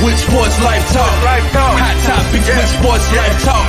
with Sports Life Talk. Hot topics with Sports Life Talk.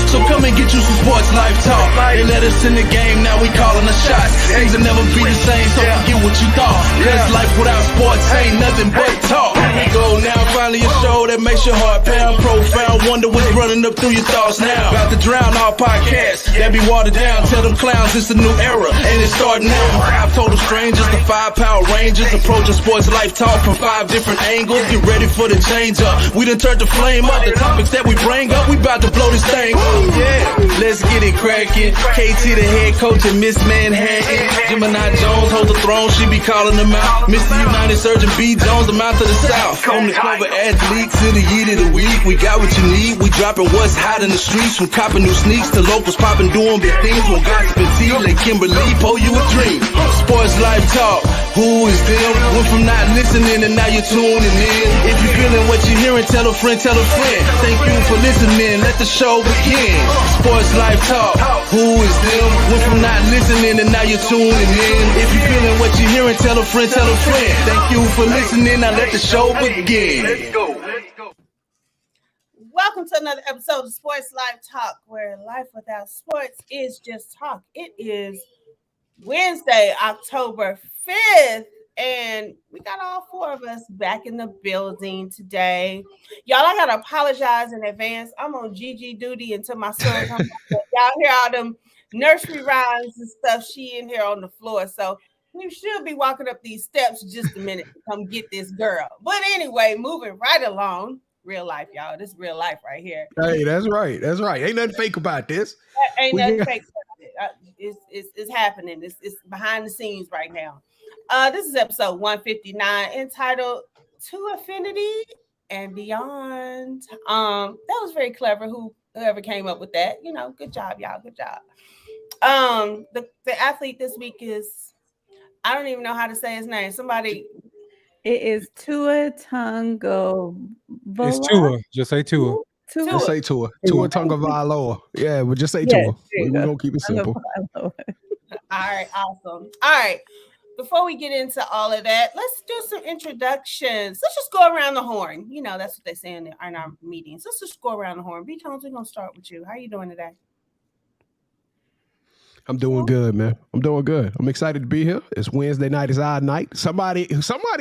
So come and get you some Sports Life Talk. They let us in the game, now we calling the shots. Things will never be the same, so forget what you thought. Cause life without sports ain't nothing but talk. Here we go now, finally a show that makes your heart pound. Profound, wonder what's running up through your thoughts now. About to drown all podcasts that be watered down. Tell them clowns it's a new era, and it's starting now. 5 total strangers, the 5 Power Rangers, approaching Sports Life Talk from 5 different angles. Get ready for the change up. We done turned the flame up. The topics that we bring up, we about to blow this thing up. Yeah, let's get it cracking. KT the head coach of Ms.Manhattan. Gemini Jones holds the throne, she be calling them out. Mr. United Surgeon B. Jones, the mouth of the South. From the cover athletes to the yeet of the week, we got what you need. We dropping what's hot in the streets, from copping new sneaks to locals popping, doing big things. When gossip and tea, like Kimberly, pour you a dream. Sports Life Talk, who is them? Went from not listening and now you're tuning in. If you're feeling what you're hearing, tell a friend, tell a friend. Thank you for listening, let the show begin. Sports Life Talk, who is them? Went from not listening and now you're tuning in. If you're feeling what you're hearing, tell a friend, tell a friend. Thank you for listening, now let the show begin. Let's go. Welcome to another episode of Sports Life Talk, where life without sports is just talk. It is Wednesday, October 5th, and we got all 4 of us back in the building today. Y'all, I gotta apologize in advance. I'm on GG duty until my son comes back. Y'all hear all them nursery rhymes and stuff. She in here on the floor, so we should be walking up these steps just a minute to come get this girl. But anyway, moving right along. Real life, y'all. This is real life right here. Hey, that's right. That's right. Ain't nothing fake about this. Ain't nothing fake about it. It's happening. It's behind the scenes right now. This is episode 159 entitled Tuafinity and Beyond. That was very clever. Whoever came up with that, good job, y'all. Good job. The athlete this week is, I don't even know how to say his name. Somebody. It is Tua Tagovailoa. It's Tua. Just say Tua. Just say Tua. Tua Tagovailoa. Yeah, but just say Tua. We're going to keep it simple. All right, awesome. All right. Before we get into all of that, let's do some introductions. Let's just go around the horn. That's what they say in our meetings. Let's just go around the horn. B. Jones, we're going to start with you. How are you doing today? I'm doing good, man. I'm doing good. I'm excited to be here. It's Wednesday night. It's our night. Somebody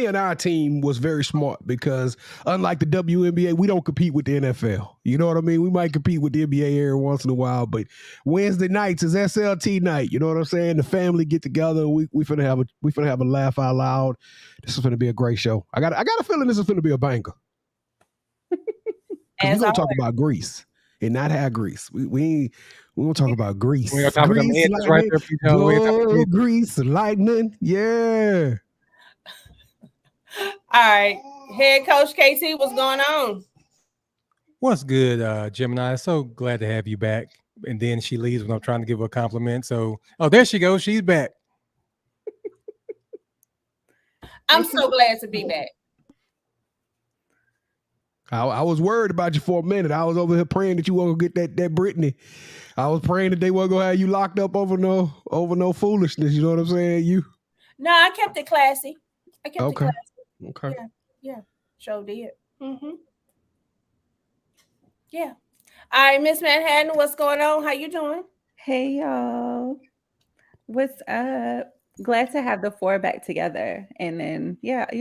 on our team was very smart because unlike the WNBA, we don't compete with the NFL. You know what I mean? We might compete with the NBA every once in a while, but Wednesday nights is SLT night. You know what I'm saying? The family get together. We finna have a laugh out loud. This is gonna be a great show. I got a feeling this is gonna be a banger. We're gonna talk about Greece and not have Greece. We gonna talk about Greece. We're gonna talk about the right there. Greece, lightning, yeah. All right, head coach KT, what's going on? What's good, Gemini? So glad to have you back. And then she leaves when I'm trying to give her a compliment. So, there she goes. She's back. I'm so glad to be back. I was worried about you for a minute. I was over here praying that you weren't gonna get that Brittany. I was praying that they weren't gonna have you locked up over no foolishness. You know what I'm saying? No, I kept it classy. It classy. Okay. Yeah. Sure did. Mm-hmm. Yeah. All right, Ms.Manhattan, what's going on? How you doing? Hey, y'all. What's up? Glad to have the 4 back together. And then,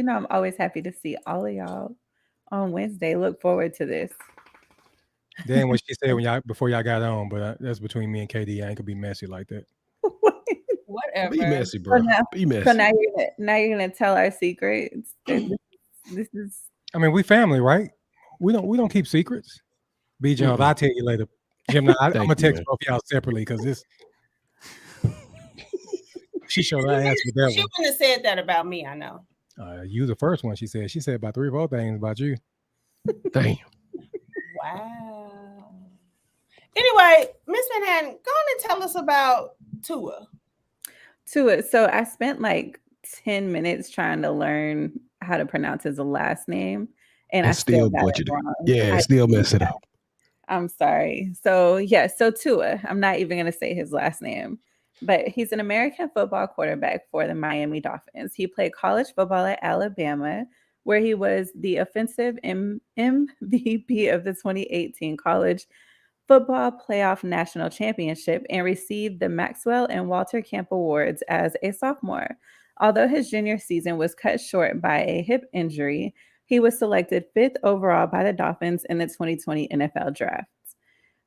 I'm always happy to see all of y'all on Wednesday. Look forward to this. Then what she said before y'all got on, but that's between me and KD. I ain't gonna be messy like that. Whatever. Be messy, bro. Be messy. So now you're gonna tell our secrets. This is. I mean, we family, right? We don't keep secrets. B. Jones, I'll tell you later. Gemini, I'm gonna text both y'all separately because this. She showed her ass with that one. She wouldn't have said that about me. I know. You the first one. She said about 3 or 4 things about you. Damn. Wow. Anyway, Ms.Manhattan, go on and tell us about Tua. So I spent like 10 minutes trying to learn how to pronounce his last name, and I still butchered it. Yeah, still mess it up. I'm sorry. So Tua, I'm not even going to say his last name, but he's an American football quarterback for the Miami Dolphins. He played college football at Alabama, where he was the offensive MVP of the 2018 College Football Playoff National Championship and received the Maxwell and Walter Camp Awards as a sophomore. Although his junior season was cut short by a hip injury, he was selected 5th overall by the Dolphins in the 2020 NFL Draft.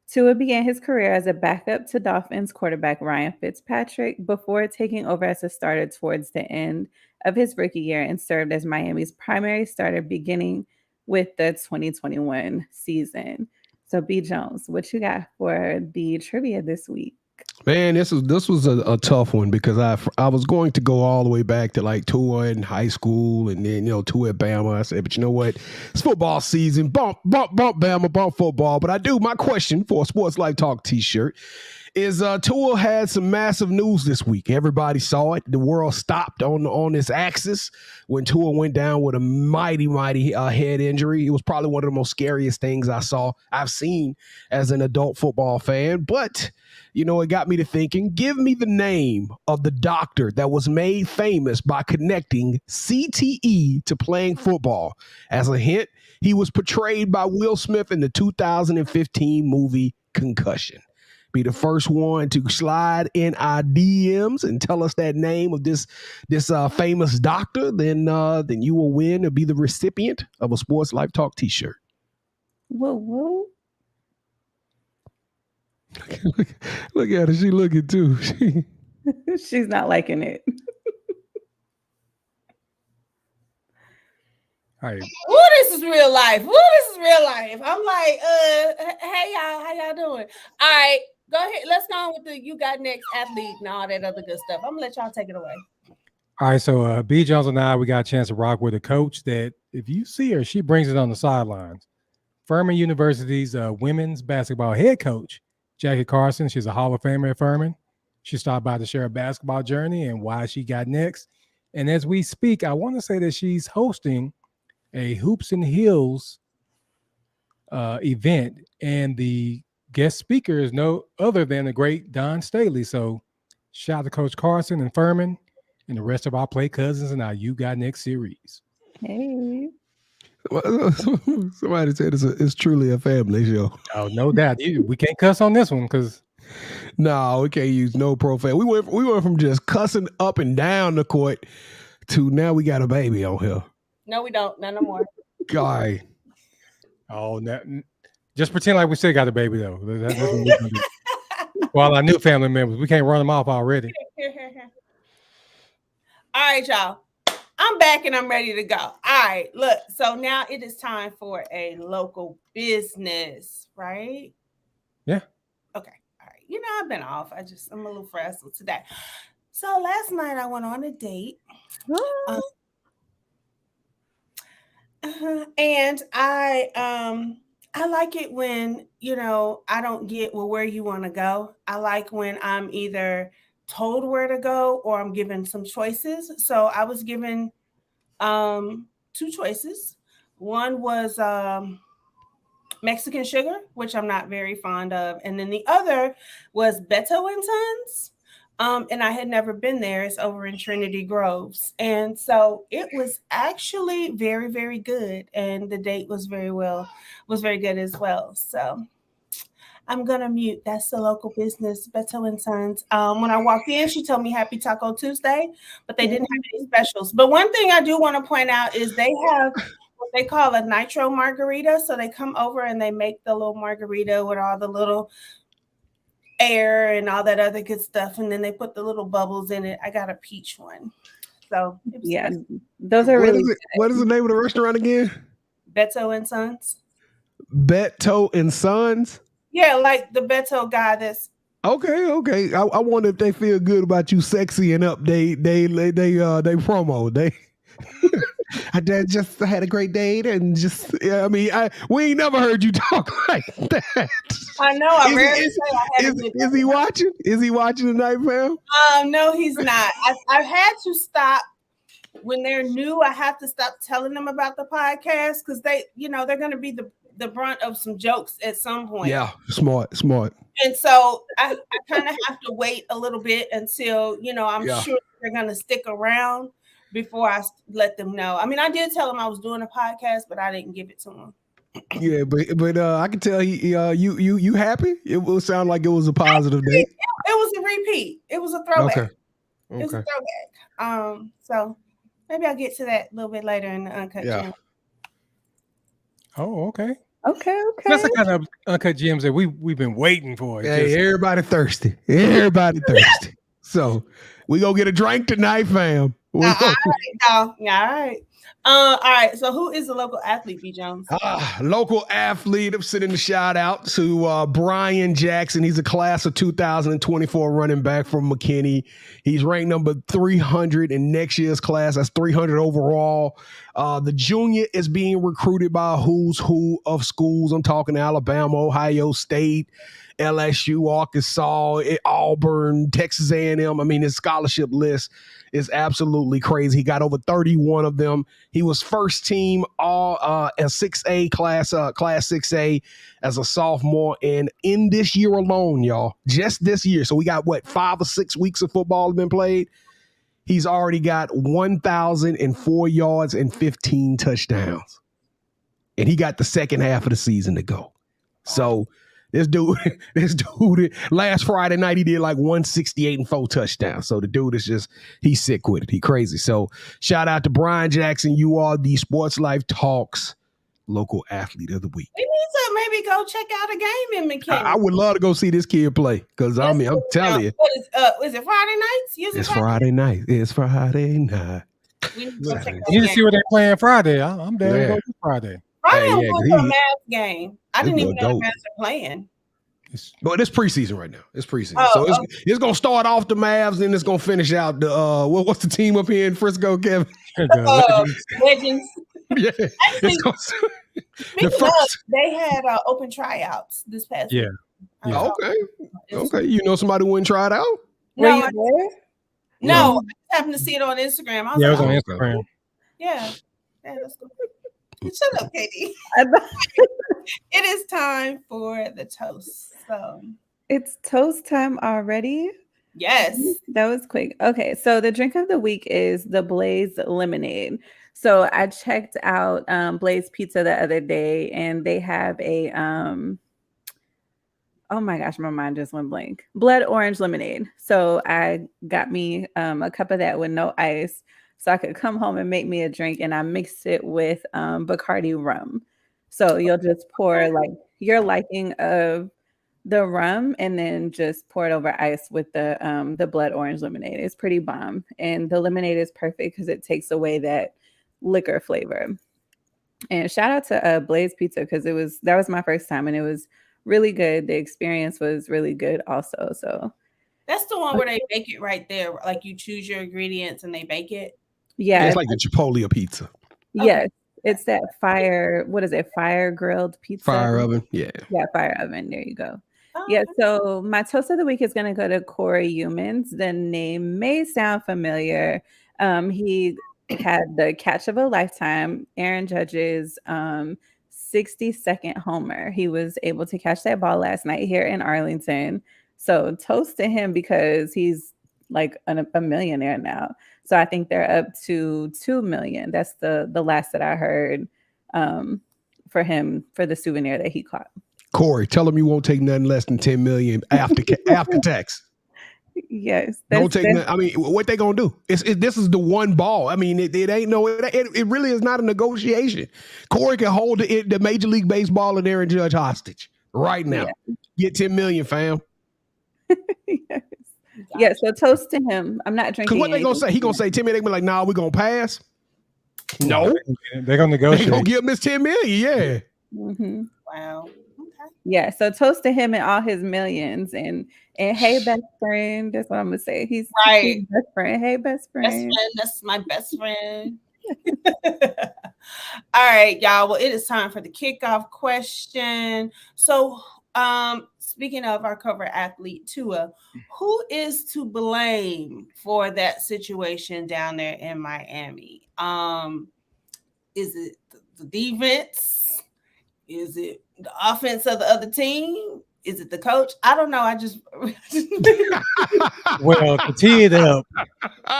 Tua began his career as a backup to Dolphins quarterback Ryan Fitzpatrick before taking over as a starter towards the end of his rookie year and served as Miami's primary starter beginning with the 2021 season. So, B. Jones, what you got for the trivia this week? Man, this was a tough one because I was going to go all the way back to like Tua in high school and then Tua at Bama. I said, but you know what? It's football season. Bump Bama, bump football. But my question for a Sports Life Talk T-shirt is Tua had some massive news this week. Everybody saw it. The world stopped on this axis when Tua went down with a mighty head injury. It was probably one of the most scariest things I've seen as an adult football fan. But it got me to thinking, give me the name of the doctor that was made famous by connecting CTE to playing football. As a hint, he was portrayed by Will Smith in the 2015 movie Concussion. Be the first one to slide in our DMs and tell us that name of this famous doctor, then you will win or be the recipient of a Sports Life Talk T-shirt. Whoa. Look at her. She looking too. She's not liking it. All right. Ooh, this is real life. I'm like, hey y'all, how y'all doing? All right, go ahead. Let's go on with the you got next athlete and all that other good stuff. I'm gonna let y'all take it away. All right, so B. Jones and I, we got a chance to rock with a coach that if you see her, she brings it on the sidelines. Furman University's women's basketball head coach, Jackie Carson. She's a Hall of Famer at Furman. She stopped by to share a basketball journey and why she got next. And as we speak, I want to say that she's hosting a Hoops and Heels event, and the guest speaker is no other than the great Don Staley. So shout out to Coach Carson and Furman and the rest of our Play Cousins and our You Got Next series. Hey. Somebody said it's truly a family show. Oh, no doubt. We can't cuss on this one because no, we can't use no profane. We went from just cussing up and down the court to now we got a baby on here. No, we don't. None no more. Guy. Oh, just pretend like we still got a baby though. That's what we're gonna do. Well, our new family members, we can't run them off already. All right, y'all. I'm back and I'm ready to go. All right, look. So now it is time for a local business, right? Yeah. Okay. All right. I've been off. I'm a little frazzled today. So last night I went on a date. And I like it when, I don't get where you want to go. I like when I'm either told where to go or I'm given some choices. So I was given 2 choices. One was Mexican sugar, which I'm not very fond of. And then the other was Beto and Sons. And I had never been there. It's over in Trinity Groves. And so it was actually very, very good. And the date was very good as well. So I'm going to mute. That's the local business, Beto and Sons. When I walked in, she told me Happy Taco Tuesday, but they didn't have any specials. But one thing I do want to point out is they have what they call a nitro margarita. So they come over and they make the little margarita with all the little air and all that other good stuff, and then they put the little bubbles in it. I got a peach one. So yeah, those are really good. What is the name of the restaurant again? Beto and Sons. Beto and Sons? Yeah, like the Beto guy that's okay. I wonder if they feel good about you sexy and up they promo. I just had a great date and just we ain't never heard you talk like that. I know. I rarely say I had a good date. Is he watching? Is he watching tonight, fam? No, he's not. I've had to stop when they're new. I have to stop telling them about the podcast because they're going to be the brunt of some jokes at some point. Yeah, smart. And so I kind of have to wait a little bit until I'm sure they're going to stick around. before I let them know. I mean, I did tell them I was doing a podcast, but I didn't give it to them. Yeah, but I can tell you happy. It will sound like it was a positive day. It was a repeat. It was a throwback. Okay. It was a throwback. So maybe I'll get to that a little bit later in the Uncut Gem. Oh, okay. Okay. That's the kind of Uncut Gems that we've been waiting for. Hey, everybody thirsty. Everybody thirsty. So we gonna get a drink tonight, fam. All right. All right. So who is the local athlete, B. Jones? Local athlete. I'm sending a shout out to Brian Jackson. He's a class of 2024 running back from McKinney. He's ranked number 300 in next year's class. That's 300 overall. The junior is being recruited by a who's who of schools. I'm talking Alabama, Ohio State, LSU, Arkansas, Auburn, Texas A&M. I mean, his scholarship list is absolutely crazy. He got over 31 of them. He was first team all a 6A class 6A as a sophomore. And in this year alone, y'all, just this year, so we got 5 or 6 weeks of football been played. He's already got 1,004 yards and 15 touchdowns. And he got the second half of the season to go. So this dude, last Friday night, he did like 168 and 4 touchdowns. So the dude is he's sick with it. He crazy. So shout out to Brian Jackson. You are the Sports Life Talks local athlete of the week. We need to maybe go check out a game in McKinney. I would love to go see this kid play because I'm telling you. Is it Friday nights? It's Friday night. It's Friday night. You need to see what they're playing Friday. I'm down to go to Friday. Friday, I'm going to a Mavs game. I didn't even know the Mavs are playing. But it's preseason right now. It's preseason. So it's going to start off the Mavs and it's going to finish out the what's the team up here in Frisco, Kevin? Legends. Yeah. Actually, they had open tryouts this past week. Yeah. Okay. You know somebody who wouldn't try it out? No, I just happened to see it on Instagram. It was on Instagram. Yeah. That's cool. Shut up, Katie. It is time for the toast. So it's toast time already. Yes. That was quick. Okay, so the drink of the week is the Blaze Lemonade. So I checked out Blaze Pizza the other day, and they have a oh my gosh, my mind just went blank. Blood orange lemonade. So I got me a cup of that with no ice, so I could come home and make me a drink, and I mixed it with Bacardi rum. So you'll just pour like your liking of the rum and then just pour it over ice with the blood orange lemonade. It's pretty bomb. And the lemonade is perfect because it takes away that liquor flavor. And shout out to Blaze Pizza because that was my first time and it was really good. The experience was really good also. So that's the one where they bake it right there. Like you choose your ingredients and they bake it. Yeah. It's like the Chipotle pizza. Yes. Okay. It's that fire grilled pizza. Fire oven. Yeah. Yeah, fire oven. There you go. Yeah, so my toast of the week is going to go to Corey Humans. The name may sound familiar. He had the catch of a lifetime, Aaron Judge's 60-second homer. He was able to catch that ball last night here in Arlington. So toast to him because he's like a millionaire now. So I think they're up to 2 million. That's the last that I heard for him for the souvenir that he caught. Corey, tell him you won't take nothing less than 10 million after tax. Yes. Don't take nothing. I mean, what they gonna do? This is the one ball. I mean, it ain't no. It really is not a negotiation. Corey can hold the Major League Baseball and Aaron Judge hostage right now. Yeah. Get 10 million, fam. Yes. Yeah. So toast to him. I'm not drinking. Because what they gonna say? He gonna say 10 million. They gonna be like, nah, we gonna pass. No, they're gonna negotiate. They gonna give him his 10 million. Yeah. Mm-hmm. Wow. Yeah, so toast to him and all his millions, and hey, best friend. That's what I'm gonna say. He's right. Best friend. Hey, best friend. Best friend. That's my best friend. All right, y'all. Well, it is time for the kickoff question. So, speaking of our cover athlete Tua, who is to blame for that situation down there in Miami? Is it the defense? Is it the offense of the other team? Is it the coach? I don't know. I just Well, to tee it up,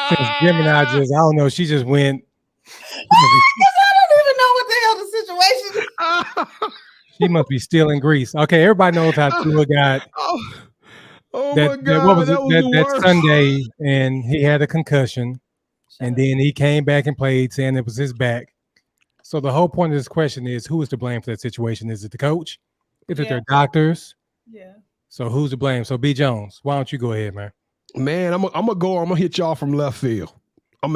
since Gemini just, I don't know, she just went. I don't even know what the hell the situation is. She must be stealing grease. Okay, everybody knows how Tua got Oh that, my that. What God, was it? that was the That worst. Sunday, and he had a concussion, and then he came back and played, saying it was his back. So the whole point of this question is, who is to blame for that situation? Is it the coach? Is it their doctors? Yeah. So who's to blame? So B. Jones, why don't you go ahead, man? Man, I'm gonna hit y'all from left field. And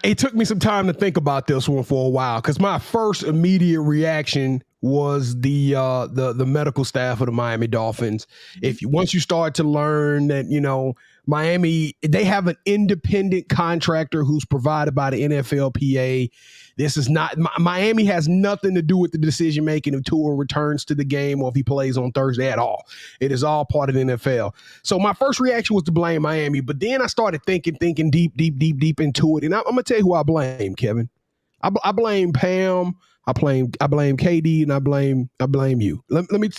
it took me some time to think about this one for a while, because my first immediate reaction was the medical staff of the Miami Dolphins. Once you start to learn that, Miami, they have an independent contractor who's provided by the NFLPA. This is not Miami has nothing to do with the decision making if Tua returns to the game or if he plays on Thursday at all. It is all part of the NFL. So my first reaction was to blame Miami, but then I started thinking deep into it, and I'm gonna tell you who I blame, Kevin. I blame Pam. I blame KD, and I blame you. Let me,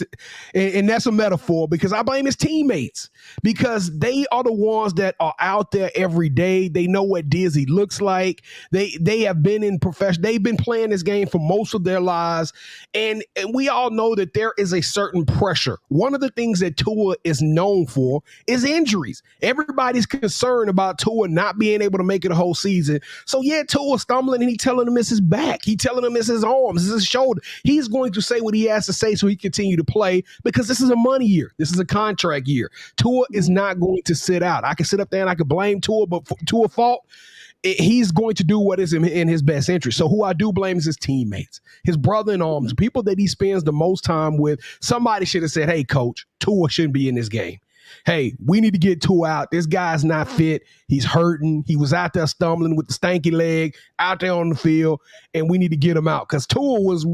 and that's a metaphor, because I blame his teammates, because they are the ones that are out there every day. They know what dizzy looks like. They have been in profession. They've been playing this game for most of their lives, and we all know that there is a certain pressure. One of the things that Tua is known for is injuries. Everybody's concerned about Tua not being able to make it a whole season. So yeah, Tua stumbling, and he telling him it's his back. He telling him it's his arms, it's his shoulder. He's going to say what he has to say so he continue to play, because this is a money year. This is a contract year. Tua is not going to sit out. I can sit up there and I can blame Tua, but to a fault, he's going to do what is in his best interest. So who I do blame is his teammates, his brother in arms, people that he spends the most time with. Somebody should have said, hey, coach, Tua shouldn't be in this game. Hey, we need to get Tua out. This guy's not fit. He's hurting. He was out there stumbling with the stanky leg out there on the field, and we need to get him out, because Tua was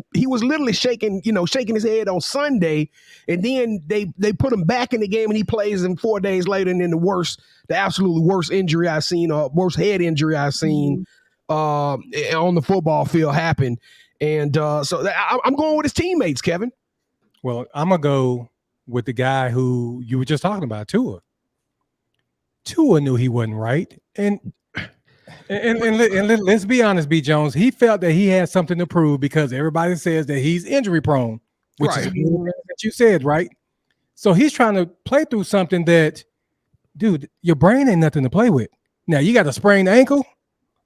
literally shaking his head on Sunday, and then they put him back in the game, and he plays him 4 days later, and then the absolutely worst injury I've seen, or worst head injury I've seen on the football field happen. And so I'm going with his teammates, Kevin. Well, I'm gonna go with the guy who you were just talking about, Tua. Tua knew he wasn't right, and let's be honest, B. Jones, he felt that he had something to prove, because everybody says that he's injury prone, which is that you said, right? So he's trying to play through something that, dude, your brain ain't nothing to play with. Now you got a sprained ankle,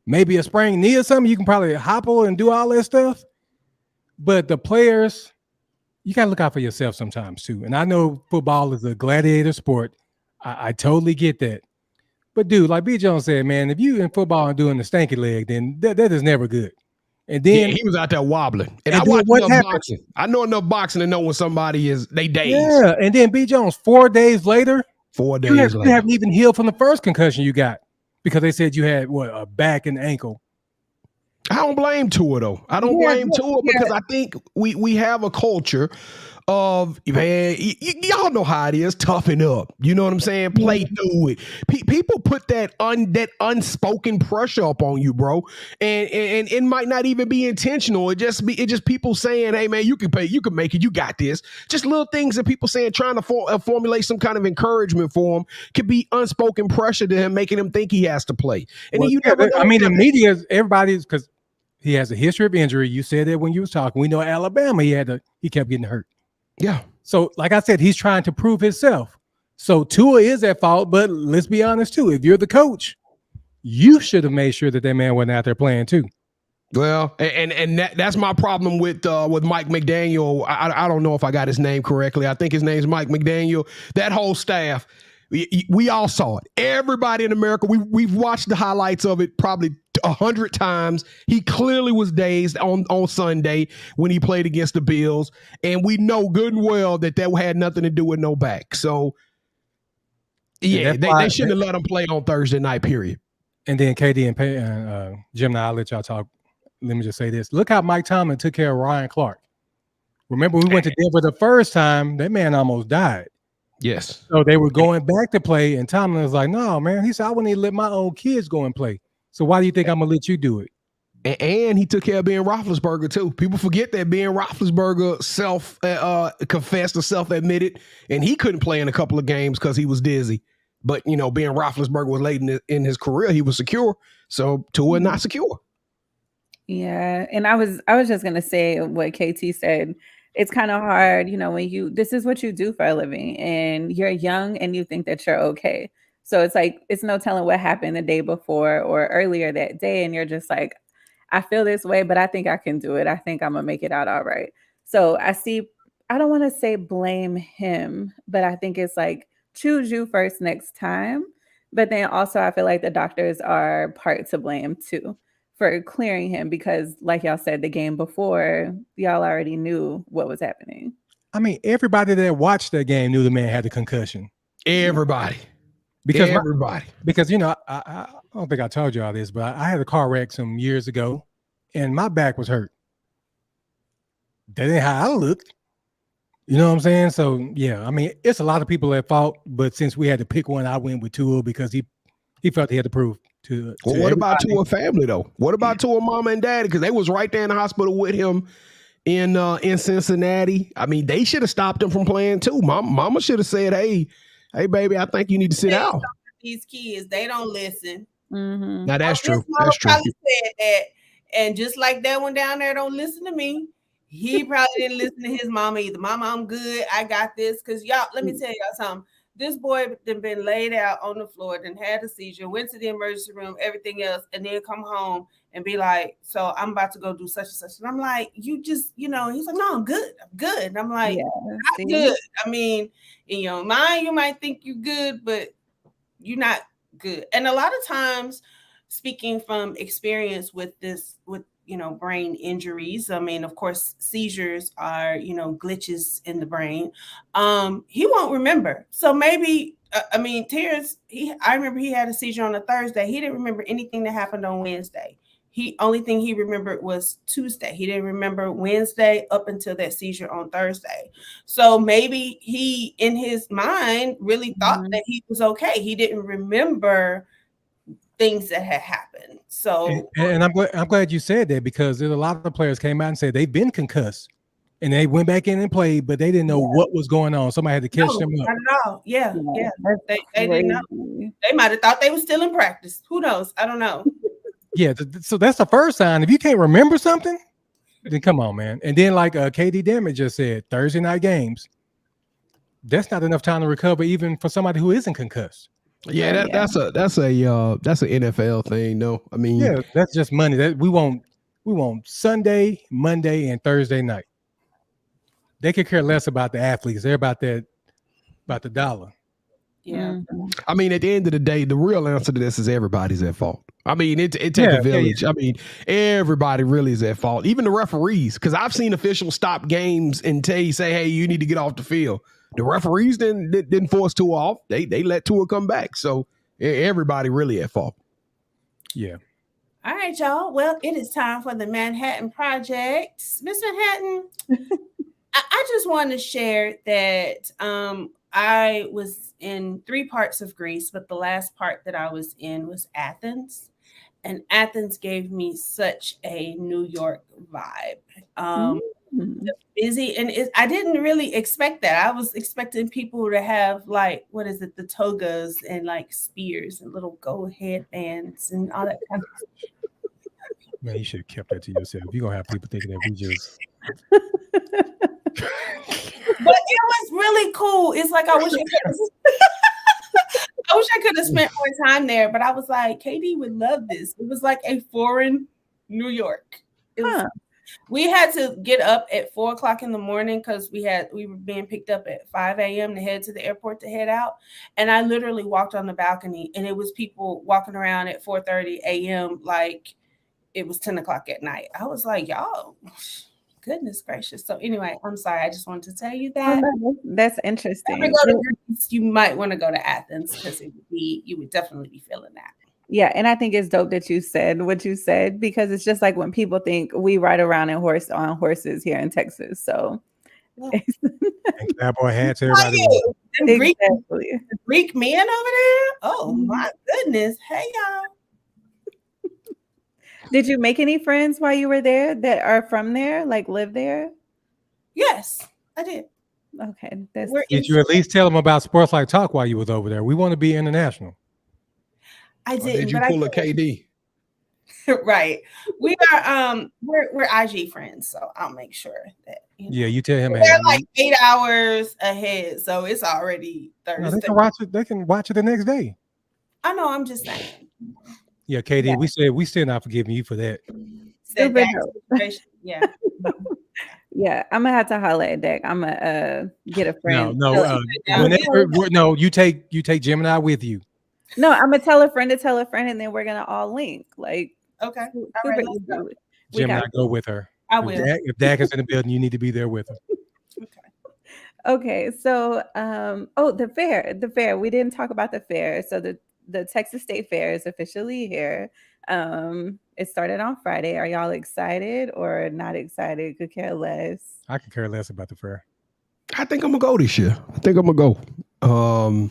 maybe a sprained knee or something. You can probably hobble and do all that stuff, but the players, you got to look out for yourself sometimes too. And I know football is a gladiator sport. I totally get that. But dude, like B. Jones said, man, if you in football and doing the stanky leg, then that is never good. And then he was out there wobbling. And I watched enough boxing. I know enough boxing to know when somebody is they dazed. Yeah, and then B. Jones, 4 days later, you haven't even healed from the first concussion you got, because they said you had a back and ankle. I don't blame Tua, though. I don't blame Tua, because I think we have a culture of, man, y'all know how it is, toughen up. You know what I'm saying? Play through it. People put that unspoken pressure up on you, bro, and it might not even be intentional. It just people saying, hey, man, you can make it, you got this. Just little things that people saying, trying to formulate some kind of encouragement for him, could be unspoken pressure to him, making him think he has to play. And then the media, everybody's, because he has a history of injury. You said that when you was talking. We know Alabama, he kept getting hurt. Yeah. So, like I said, he's trying to prove himself. So Tua is at fault, but let's be honest too. If you're the coach, you should have made sure that man wasn't out there playing too. Well, and that's my problem with Mike McDaniel. I don't know if I got his name correctly. I think his name's Mike McDaniel. That whole staff, we all saw it. Everybody in America, we've watched the highlights of it probably 100 times. He clearly was dazed on Sunday when he played against the Bills, and we know good and well that had nothing to do with no back. So, yeah, they shouldn't have let him play on Thursday night, period. And then KD and Gemini, I'll let y'all talk. Let me just say this. Look how Mike Tomlin took care of Ryan Clark. Remember, we went to Denver the first time. That man almost died. Yes. So they were going back to play, and Tomlin was like, no, man. He said, I wouldn't even let my own kids go and play. So why do you think I'm going to let you do it? And he took care of Ben Roethlisberger too. People forget that Ben Roethlisberger confessed or self-admitted, and he couldn't play in a couple of games because he was dizzy. But Ben Roethlisberger was late in his career; he was secure. So Tua not secure. Yeah, and I was just gonna say what KT said. It's kind of hard, when this is what you do for a living, and you're young and you think that you're okay. So it's like it's no telling what happened the day before or earlier that day, and you're just like, I feel this way, but I think I can do it. I think I'm gonna make it out all right. So I don't want to say blame him, but I think it's like choose you first next time. But then also I feel like the doctors are part to blame too for clearing him because, like y'all said, the game before, y'all already knew what was happening. I mean, everybody that watched that game knew the man had a concussion. Everybody. Because everybody. I don't think I told you all this, but I had a car wreck some years ago, and my back was hurt. That ain't how I looked. You know what I'm saying? So, yeah, I mean, it's a lot of people at fault, but since we had to pick one, I went with Tua because he felt he had to prove to well, what about Tua family, though? What about Tua mama and daddy? Because they was right there in the hospital with him in Cincinnati. I mean, they should have stopped him from playing, too. Mama should have said, hey, baby, I think you need to sit out. These kids, they don't listen. Mm-hmm. Now, that's true. That's true. Probably said that, and just like that one down there don't listen to me, he probably didn't listen to his mama either. Mama, I'm good. I got this. Because y'all, let me tell y'all something. This boy been laid out on the floor, then had a seizure, went to the emergency room, everything else, and then come home and be like, so I'm about to go do such and such. And I'm like, you just, he's like, no, I'm good. I'm good. And I'm like, not good. I mean, in your mind, you might think you're good, but you're not good. And a lot of times, speaking from experience with brain injuries, I mean, of course, seizures are, glitches in the brain. He won't remember. So maybe, Terrence, I remember he had a seizure on a Thursday. He didn't remember anything that happened on Wednesday. Only thing he remembered was Tuesday. He didn't remember Wednesday up until that seizure on Thursday. So maybe he, in his mind, really thought that he was okay. He didn't remember things that had happened. So, and I'm glad you said that because there's a lot of players came out and said they've been concussed and they went back in and played, but they didn't know what was going on. Somebody had to catch them up. Not at all. Yeah. They didn't know. They might have thought they were still in practice. Who knows? I don't know. Yeah, so that's the first sign. If you can't remember something, then come on, man. And then, like KD Damage just said, Thursday night games, that's not enough time to recover, even for somebody who isn't concussed. Yeah, that's an NFL thing, no. I mean, yeah, that's just money. That we want Sunday, Monday, and Thursday night. They could care less about the athletes. They're about the dollar. Yeah. I mean, at the end of the day, the real answer to this is everybody's at fault. I mean, it takes a village. Yeah. I mean, everybody really is at fault. Even the referees, because I've seen officials stop games and say, hey, you need to get off the field. The referees didn't force Tua off. They let Tua come back. So everybody really at fault. Yeah. All right, y'all. Well, it is time for the Manhattan Project. Ms.Manhattan, I just want to share that I was in 3 parts of Greece, but the last part that I was in was Athens. And Athens gave me such a New York vibe. Busy, and I didn't really expect that. I was expecting people to have the togas and like spears and little gold headbands and all that kind of stuff. Man, you should have kept that to yourself. You're gonna have people thinking that we just But it was really cool. It's like I wish I could have spent more time there, but I was like, KD would love this. It was like a foreign New York. We had to get up at 4:00 in the morning because we were being picked up at 5 a.m. to head to the airport to head out. And I literally walked on the balcony and it was people walking around at 4:30 a.m. like it was 10 o'clock at night. I was like, y'all, goodness gracious. So anyway, I'm sorry. I just wanted to tell you that. That's interesting. If you go to Greece, you might want to go to Athens because you would definitely be feeling that. Yeah, and I think it's dope that you said what you said because it's just like when people think we ride around on horses here in Texas. So, that boy hats everybody. Exactly. The Greek men over there. Oh my goodness! Hey y'all. Did you make any friends while you were there that are from there, like live there? Yes, I did. Okay. Did you at least tell them about Sports Life Talk while you was over there? We want to be international. I Or didn't. did you but pull I a KD? Right. We are we're IG friends, so I'll make sure that Yeah, you tell him. they're like 8 hours ahead, so it's already Thursday. No, they can watch it. They can watch it the next day. I know. I'm just saying. Yeah, KD, we still not forgiving you for that. Yeah. Yeah, I'm gonna have to holler at Dak. I'm gonna get a friend. No, you take Gemini with you. No, I'm gonna tell a friend to tell a friend, and then we're gonna all link. Like, okay, super easy. Gemini, go with her. I will. If Dak is in the building, you need to be there with her. Okay, so the fair. We didn't talk about the fair. So the Texas State Fair is officially here. It started on Friday. Are y'all excited or not excited? Could care less. I could care less about the fair. I think I'm gonna go this year. I think I'm gonna go.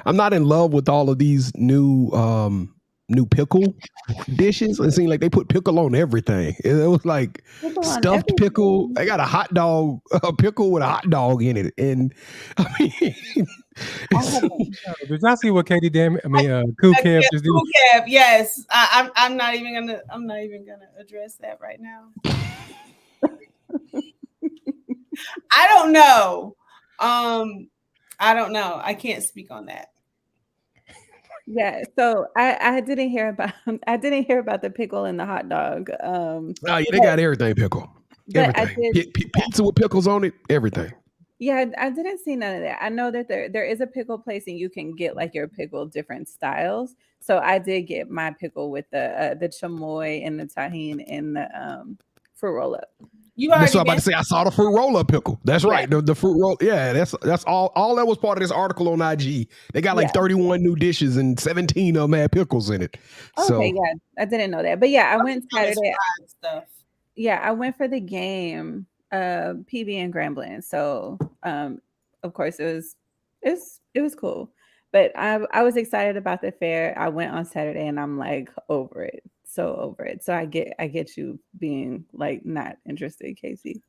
I'm not in love with all of these new pickle dishes. It seemed like they put pickle on everything. It was like stuffed pickle. They got a hot dog, a pickle with a hot dog in it. And I mean, did y'all see what Katie Cool Cab just did? Cool Cab, yes. I'm not even gonna address that right now. I don't know. I don't know. I can't speak on that. Yeah, so I didn't hear about the pickle and the hot dog. yeah, they got everything pickle. Everything. Pizza with pickles on it, everything. Yeah, I didn't see none of that. I know that there is a pickle place and you can get like your pickle different styles. So I did get my pickle with the chamoy and the tahini and the fruit roll up. That's what I'm about to say. I saw the fruit roll-up pickle. That's right. The fruit roll. Yeah, that's all that was part of this article on IG. They got like 31 new dishes and 17 of them had pickles in it. Okay, yeah, I didn't know that. But yeah, I went Saturday. Yeah, I went for the game, PB and Grambling. So of course it was cool. But I was excited about the fair. I went on Saturday and I'm like over it. So over it. So I get you being like not interested, Casey.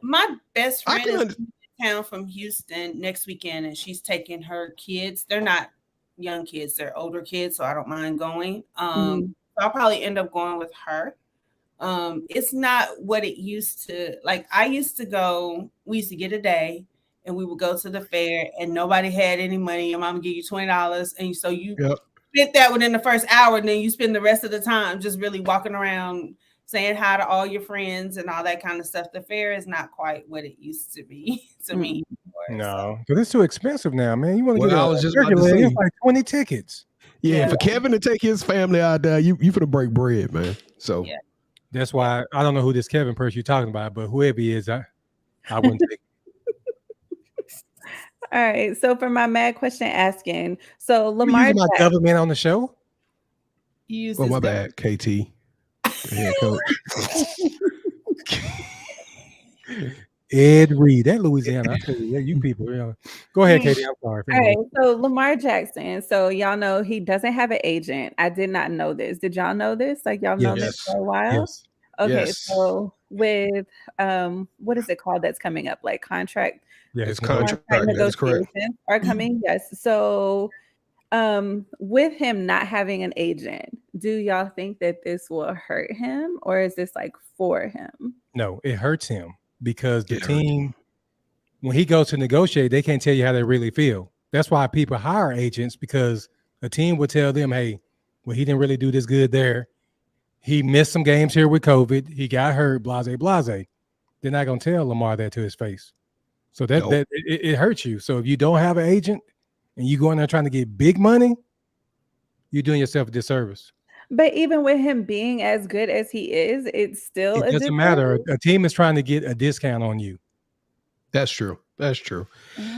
My best friend is in town from Houston next weekend, and she's taking her kids. They're not young kids; they're older kids, so I don't mind going. So I'll probably end up going with her. It's not what it used to. Like I used to go. We used to get a day, and we would go to the fair, and nobody had any money. Your mom would give you $20, and so you. Yep. Spent that within the first hour, and then you spend the rest of the time just really walking around saying hi to all your friends and all that kind of stuff. The fair is not quite what it used to be to me. No, because it's too expensive now, man. You want to get I was just about to say, it's like 20 tickets. Yeah, for Kevin to take his family out there, you finna break bread, man. So that's why I don't know who this Kevin person you're talking about, but whoever he is, I wouldn't take. All right. So for my mad question asking, so Lamar my government on the show. My bad, KT. Head coach. Ed Reed, that Louisiana. I tell you, you people. Go ahead, Katie. I'm sorry. All right. So Lamar Jackson. So y'all know he doesn't have an agent. I did not know this. Did y'all know this? Like y'all know this for a while? Yes. Okay. Yes. So with what is it called that's coming up? Like contract. Yeah, it's contract negotiations are coming. Yes. So with him not having an agent, do y'all think that this will hurt him or is this like for him? No, it hurts him because the team, when he goes to negotiate, they can't tell you how they really feel. That's why people hire agents, because a team will tell them, hey, well, he didn't really do this good there. He missed some games here with COVID. He got hurt, blase. They're not going to tell Lamar that to his face. So that it hurts you. So if you don't have an agent and you go in there trying to get big money, you're doing yourself a disservice. But even with him being as good as he is, it doesn't matter. A team is trying to get a discount on you. That's true. That's true.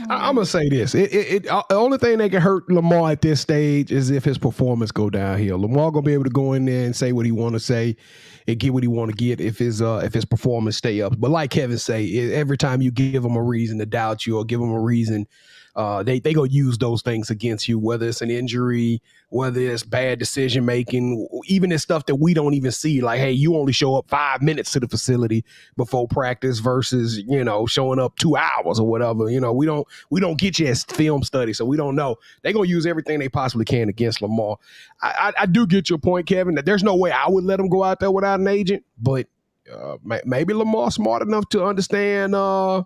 I'm gonna say this: the only thing that can hurt Lamar at this stage is if his performance go downhill. Lamar gonna be able to go in there and say what he want to say and get what he want to get if his performance stay up. But like Kevin say, every time you give him a reason to doubt you or give him a reason, they gonna use those things against you, whether it's an injury, whether it's bad decision making, even the stuff that we don't even see. Like, hey, you only show up 5 minutes to the facility before practice versus showing up 2 hours or whatever. We don't get you as film study, so we don't know. They're gonna use everything they possibly can against Lamar. I do get your point, Kevin, that there's no way I would let him go out there without an agent, but maybe Lamar's smart enough to understand that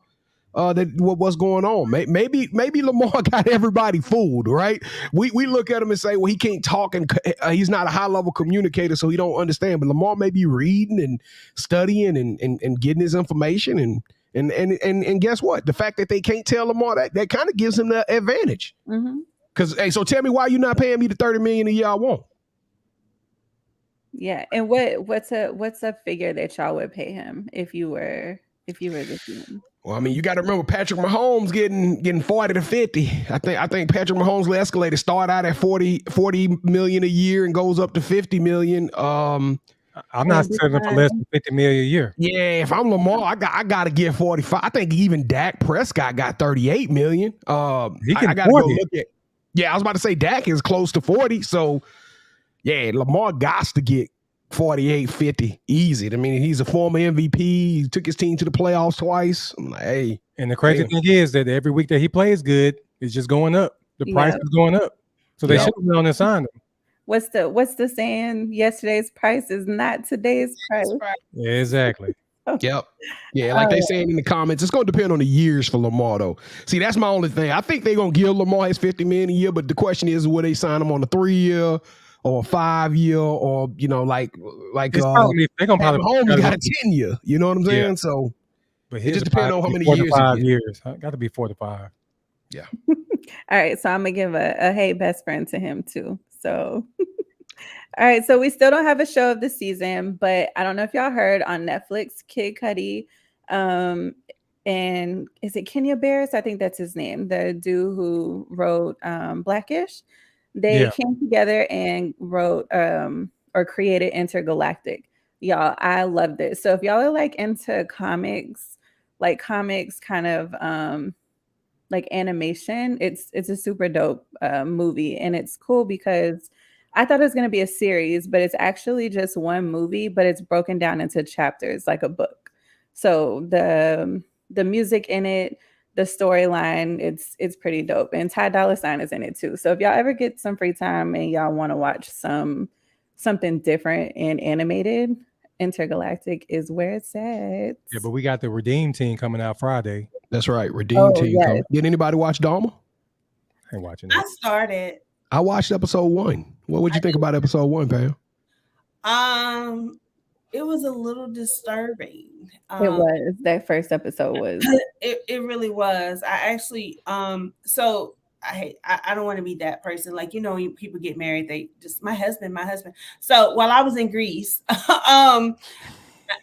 what's going on. Maybe Lamar got everybody fooled, right? We look at him and say, well, he can't talk and he's not a high level communicator, so he don't understand. But Lamar may be reading and studying and getting his information and guess what? The fact that they can't tell Lamar that kind of gives him the advantage. Because hey, so tell me why you're not paying me the $30 million a year I want. Yeah, and what's a figure that y'all would pay him if you were the team? Well, I mean, you got to remember Patrick Mahomes getting 40 to 50. I think Patrick Mahomes will escalate. Start out at 40 million a year and goes up to 50 million. I'm not selling for less than 50 million a year. Yeah, if I'm Lamar, I got to get 45. I think even Dak Prescott got 38 million. He can I got to go look at. Yeah, I was about to say Dak is close to 40. So yeah, Lamar got to get 48, 50 easy. I mean, he's a former MVP. He took his team to the playoffs twice. I'm like, hey. And the crazy thing is that every week that he plays good, it's just going up. The price is going up. So they should have been on and signed him. What's the saying? Yesterday's price is not today's price. Yeah, exactly. Yep. Yeah, like they saying in the comments, it's going to depend on the years for Lamar, though. See, that's my only thing. I think they're going to give Lamar his $50 million a year, but the question is, will they sign him on a 3-year or a 5-year or, like they're going to probably Mahomes got a 10-year. You know what I'm saying? Yeah. So but it just depends on how many years. 5 years. Got to be 4 to 5. Yeah. All right. So I'm going to give a hey best friend to him, too. So, all right. So we still don't have a show of the season, but I don't know if y'all heard on Netflix, Kid Cudi, and is it Kenya Barris? I think that's his name. The dude who wrote Blackish. They came together and wrote or created Intergalactic. Y'all, I love this. So if y'all are like into comics kind of like animation, it's a super dope movie. And it's cool because I thought it was going to be a series, but it's actually just one movie, but it's broken down into chapters like a book. So the music in it, the storyline, it's pretty dope. And Ty Dolla $ign is in it too. So if y'all ever get some free time and y'all want to watch something different and animated, Intergalactic is where it's at. Yeah, but we got the Redeem Team coming out Friday. That's right. Redeem Team. Yes. Did anybody watch Dahmer? I ain't watching it. I started. I watched episode 1. What would you think about episode 1, Pam? It was a little disturbing. It was. That first episode was. It really was. I actually so I don't want to be that person. Like, people get married, they just my husband. So while I was in Greece,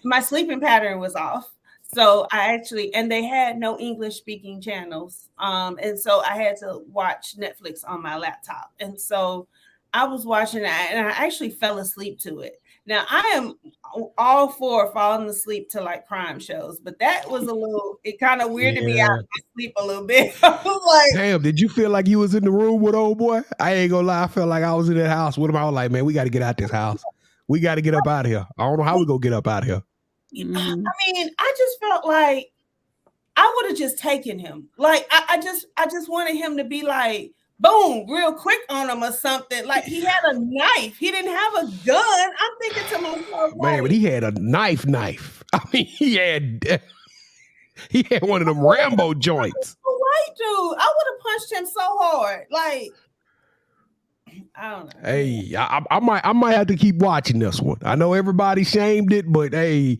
my sleeping pattern was off. So and they had no English speaking channels. And so I had to watch Netflix on my laptop. And so I was watching it and I actually fell asleep to it. Now I am all for falling asleep to like crime shows, but that was it kind of weirded me out of my sleep a little bit. I was like, damn, did you feel like you was in the room with old boy? I ain't gonna lie, I felt like I was in that house with him. I was like, man, we got to get out this house. We got to get up out of here. I don't know how we gonna get up out of here. I mean, I just felt like I would have just taken him. Like I just wanted him to be like, boom, real quick on him or something. Like he had a knife. He didn't have a gun. I'm thinking to myself, man, but he had a knife. I mean, he had one of them Rambo joints. White dude, I would have punched him so hard. Like, I don't know. Hey, I might have to keep watching this one. I know everybody shamed it, but hey,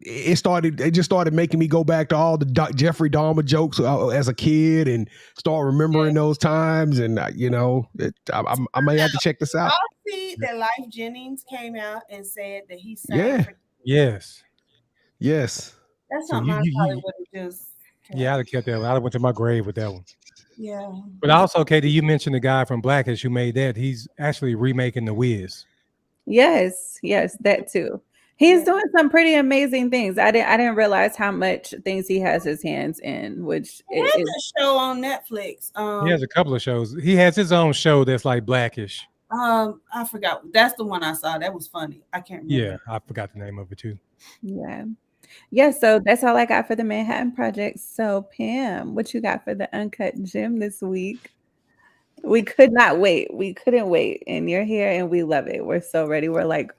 it just started making me go back to all the Jeffrey Dahmer jokes as a kid and start remembering those times. And I may have to check this out. I see that Life Jennings came out and said that he sang. Yes. That's something I probably would have just Yeah, I'd have kept that one. I'd have went to my grave with that one. Yeah. But also, Katie, you mentioned the guy from Blackish who made that. He's actually remaking The Wiz. Yes, that too. He's doing some pretty amazing things. I didn't realize how much things he has his hands in, which He has a show on Netflix. He has a couple of shows. He has his own show that's like Blackish. I forgot. That's the one I saw. That was funny. I can't remember. Yeah, I forgot the name of it too. Yeah. So that's all I got for the Manhattan Project. So Pam, what you got for the Uncut Gym this week? We could not wait. We couldn't wait, and you're here, and we love it. We're so ready. We're like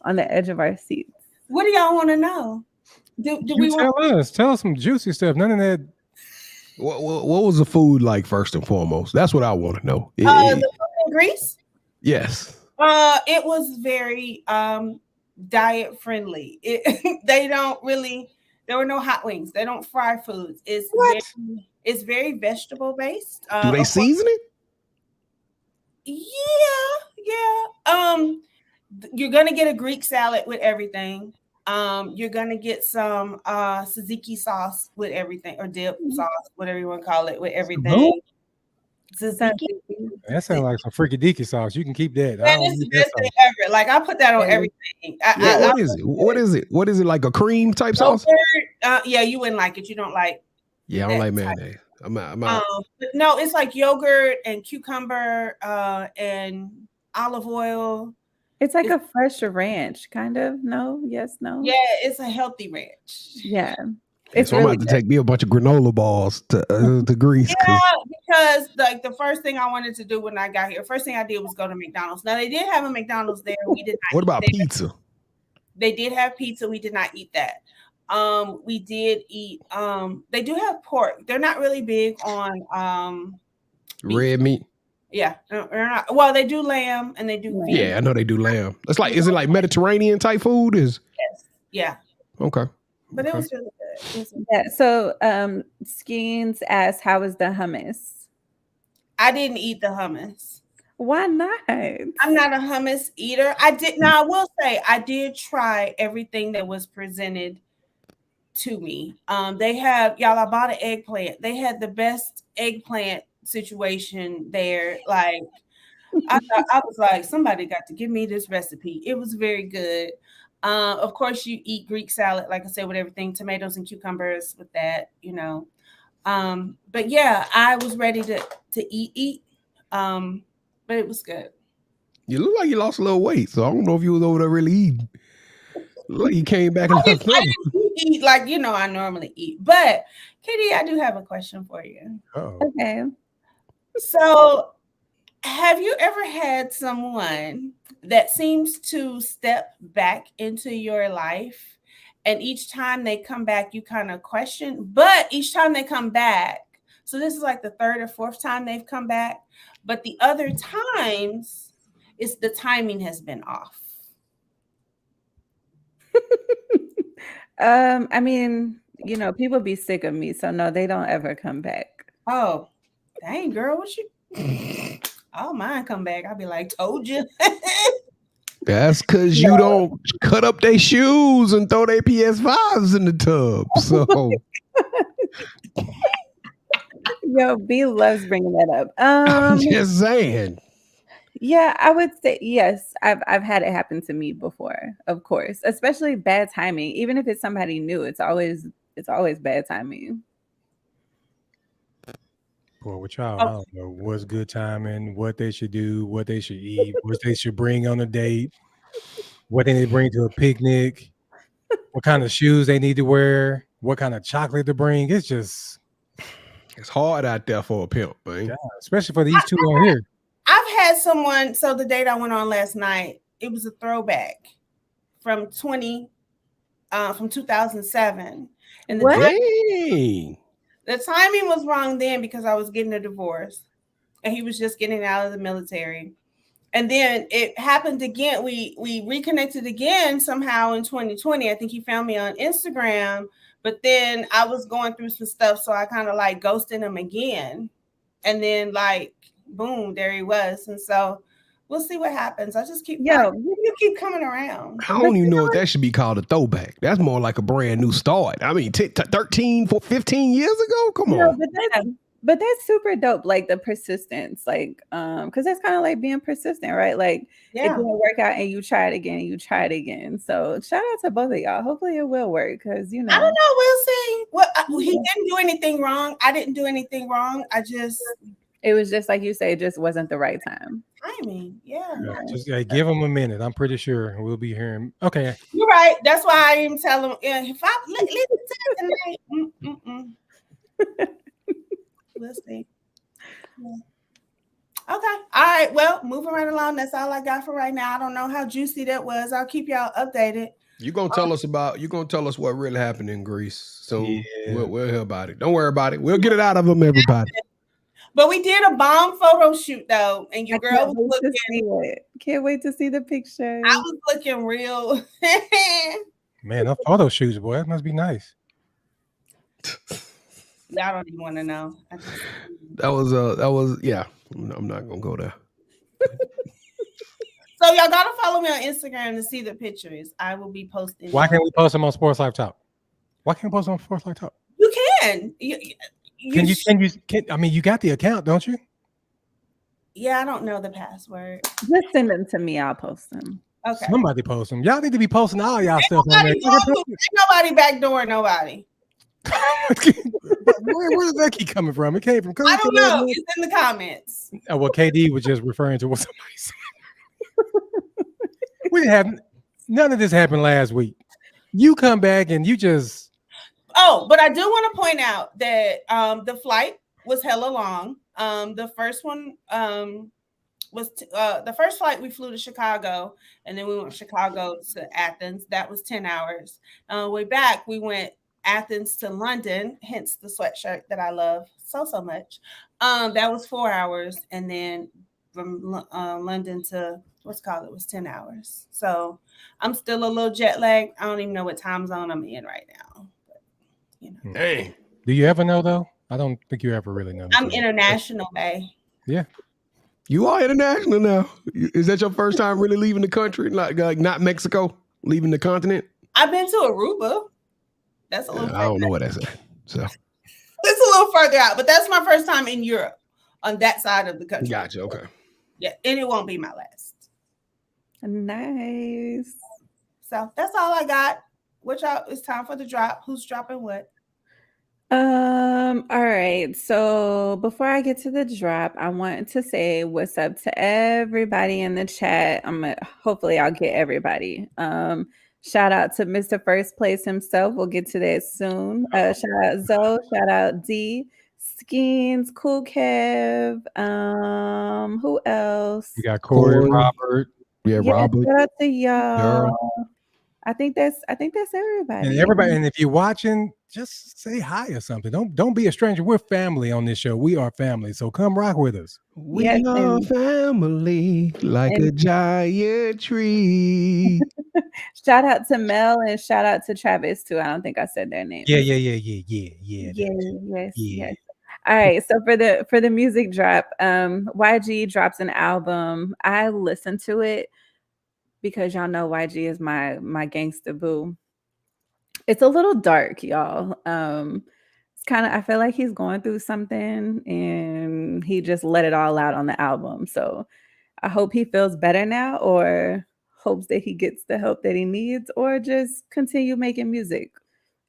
on the edge of our seats. What do y'all want to know? Do we tell us some juicy stuff? None of that. What was the food like first and foremost? That's what I want to know. The food in Greece? Yes. It was very diet friendly. They don't really. There were no hot wings. They don't fry foods. It's very vegetable based. Do they season it? Yeah. You're gonna get a Greek salad with everything. You're gonna get some tzatziki sauce with everything, or dip sauce, whatever you want to call it, with everything. Tzatziki. That sounds like some freaky deaky sauce. You can keep that. That is the best thing ever. Like I put that on everything. What is it? What is it? What is it, like a cream type sauce? Yeah, you wouldn't like it. You don't like. Yeah, I don't like mayonnaise. I'm out. But no, it's like yogurt and cucumber and olive oil. It's like a fresh ranch, kind of. No, yes, no. Yeah, it's a healthy ranch. Yeah. It's so really I'm about to take me a bunch of granola balls to Greece. Yeah, because like the first thing I wanted to do when I got here, first thing I did was go to McDonald's. Now they did have a McDonald's there. We did not. What about pizza? They did have pizza. We did not eat that. We did eat. They do have pork. They're not really big on red meat. Yeah, they're not. Well, they do lamb and they do beef. Yeah, I know they do lamb. It's like, is it like Mediterranean type food? Yes. Yeah. Okay. But it was really good. Yeah. So Skeens asked, how was the hummus? I didn't eat the hummus. Why not? I'm not a hummus eater. I will say I did try everything that was presented to me. They have, y'all, I bought an eggplant. They had the best eggplant situation there. Like I was like, somebody got to give me this recipe. It was very good. Of course, you eat Greek salad, like I said, with everything, tomatoes and cucumbers with that, you know. But yeah, I was ready to eat. But it was good. You look like you lost a little weight, so I don't know if you was over there really eating. Look like you came back and left. I didn't eat like I normally eat. But Katie, I do have a question for you. Okay. So, have you ever had someone that seems to step back into your life, and each time they come back, you kind of question, but each time they come back, so this is like the third or fourth time they've come back, but the other times, the timing has been off? I mean, people be sick of me, so no, they don't ever come back. Oh, dang, girl, what you? Oh, mine come back. I'll be like, told you. That's because you don't cut up their shoes and throw their PS5s in the tub. So, yo, B loves bringing that up. I'm just saying. Yeah, I would say yes. I've had it happen to me before, of course, especially bad timing. Even if it's somebody new, it's always bad timing. Boy, with y'all, I don't know what's good timing, what they should do, what they should eat, what they should bring on a date, what they need to bring to a picnic, what kind of shoes they need to wear, what kind of chocolate to bring. It's hard out there for a pimp, man. Yeah, especially for these two on here. I've had someone, so the date I went on last night, it was a throwback from 2007. And the timing was wrong then because I was getting a divorce and he was just getting out of the military. And then it happened again. We reconnected again somehow in 2020. I think he found me on Instagram, but then I was going through some stuff. So I kind of like ghosted him again. And then like, boom, there he was. And so We'll see what happens. I just keep you keep coming around. I don't even know if that should be called a throwback. That's more like a brand new start. I mean, 13, 15 years ago? Come on. But that's super dope. Like the persistence, like, because that's kind of like being persistent, right? Like it didn't work out and you try it again and you try it again. So shout out to both of y'all. Hopefully it will work because, you know. I don't know. We'll see. Well, he didn't do anything wrong. I didn't do anything wrong. It was just like you say, it just wasn't the right time. Timing, just give him a minute. I'm pretty sure we'll be hearing. Okay, you're right. That's why I even tell him if I leave it tonight. We'll see. Yeah. Okay. All right. Well, moving right along. That's all I got for right now. I don't know how juicy that was. I'll keep y'all updated. You're gonna tell us what really happened in Greece. So we'll hear about it. Don't worry about it. We'll get it out of them, everybody. But we did a bomb photo shoot though, and your girl was looking. Can't wait to see the picture. I was looking real. Man, those photo shoots, boy, that must be nice. Y'all don't even want to know. That was yeah. I'm not gonna go there. So y'all gotta follow me on Instagram to see the pictures. I will be posting. Why can't we post them on Sports Life Talk? Why can't we post them on Sports Life Talk? You can. I mean, you got the account, don't you? Yeah, I don't know the password. Just send them to me. I'll post them. Okay. Somebody post them. Y'all need to be posting all y'all stuff on there. Ain't nobody backdoor nobody. Where does that keep coming from? It came from. I don't know. It's in the comments. Well, KD was just referring to what somebody said. We didn't have none of this happened last week. You come back and you just. Oh, but I do want to point out that the flight was hella long. The first one was the first flight we flew to Chicago, and then we went from Chicago to Athens. That was 10 hours. Way back, we went Athens to London, hence the sweatshirt that I love so much. That was 4 hours, and then from London to it was 10 hours. So I'm still a little jet lagged. I don't even know what time zone I'm in right now. You know. Dang. Do you ever know though? I don't think you ever really know. I'm international, babe. Yeah. You are international now. Is that your first time really leaving the country? Like not Mexico, leaving the continent? I've been to Aruba. That's a little I don't know what that's at. So it's a little further out, but that's my first time in Europe on that side of the country. Gotcha. Okay. Yeah, and it won't be my last. Nice. So that's all I got. It's time for the drop. Who's dropping what? All right. So before I get to the drop, I want to say what's up to everybody in the chat. Hopefully I'll get everybody. Shout out to Mr. First Place himself. We'll get to that soon. Shout out Zoe. Shout out D. Skins, Cool Kev. Who else? You got Corey, Robert. Yeah, Robert. Shout out to y'all. I think that's everybody. And if you're watching, just say hi or something. Don't be a stranger. We're family on this show. We are family. So come rock with us. We are family like a giant tree. Shout out to Mel and shout out to Travis too. I don't think I said their name. Yeah. Yes. All right. So for the music drop, YG drops an album. I listened to it because y'all know YG is my gangsta boo. It's a little dark, y'all. It's kind of, I feel like he's going through something and he just let it all out on the album. So I hope he feels better now, or hopes that he gets the help that he needs, or just continue making music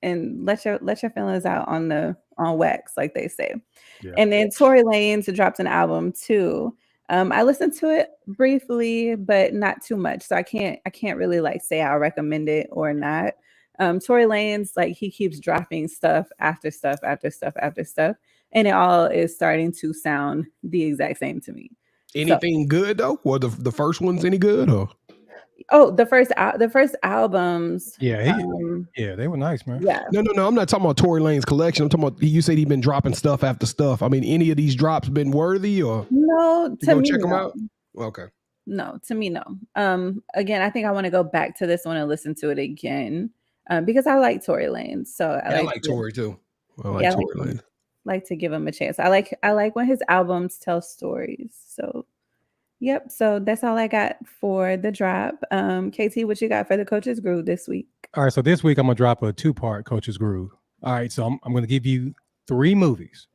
and let your feelings out on wax, like they say. Yeah. And then Tory Lanez dropped an album too. I listened to it briefly, but not too much. So I can't really like say I recommend it or not. Tory Lanez, like, he keeps dropping stuff after stuff after stuff after stuff, and it all is starting to sound the exact same to me. Anything good though? Or the first one's any good? Or the first albums. Yeah, they were nice, man. Yeah. No. I'm not talking about Tory Lanez collection. I'm talking about, you said he's been dropping stuff after stuff. I mean, any of these drops been worthy, or no? To me, check them out. Okay. No, to me, no. Again, I think I want to go back to this one and listen to it again, because I like Tory Lanez. So I like Tory too. I like Tory Lanez. Like to give him a chance. I like when his albums tell stories. So Yep. So that's all I got for the drop. KT, what you got for the Coach's Groove this week? All right, so this week I'm gonna drop a 2-part Coach's Groove. All right, so I'm gonna give you 3 movies.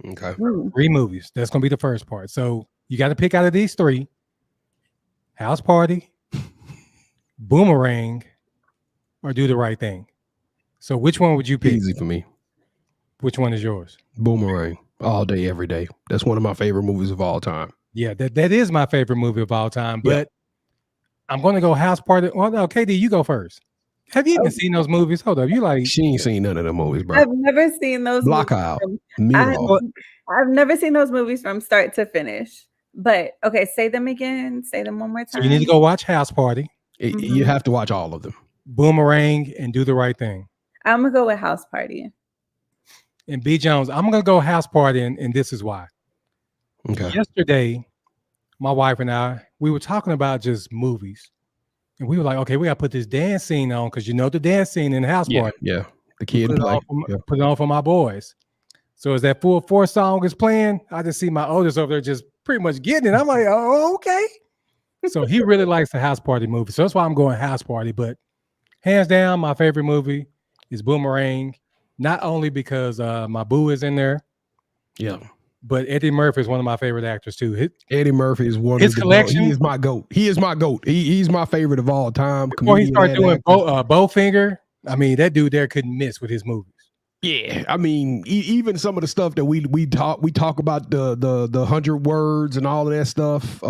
Okay. 3 movies. That's gonna be the first part. So you got to pick out of these 3: House Party, Boomerang, or Do the Right Thing. So which one would you pick? Easy for me. Which one is yours? Boomerang. All day, every day. That's one of my favorite movies of all time. Yeah, that is my favorite movie of all time. But I'm gonna go House Party. Well, no, KD, you go first. Have you even seen those movies? Hold up, you like? She ain't seen none of them movies, bro. I've never seen those. Block movies out. from- I've never seen those movies from start to finish. But okay, say them again. Say them one more So time. you need to go watch House Party, You have to watch all of them. Boomerang, and Do the Right Thing. I'm gonna go with House Party. And B. Jones, I'm gonna go House Party, and this is why. Okay. Yesterday, my wife and I, we were talking about just movies. And we were like, okay, we got to put this dance scene on because you know the dance scene in the House Party. Yeah. The kid Put it, play. put it on for my boys. So as that full force song is playing, I just see my oldest over there just pretty much getting it. I'm like, oh, okay. So he really likes the House Party movie. So that's why I'm going House Party. But hands down, my favorite movie is Boomerang. Not only because my boo is in there. Yeah. But Eddie Murphy is one of my favorite actors too. Eddie Murphy is one his of the collection. He is my goat. He is my goat. He's my favorite of all time. Before he started doing Bowfinger, I mean, that dude there couldn't miss with his movies. Yeah, I mean, even some of the stuff that we talk about the 100 words and all of that stuff.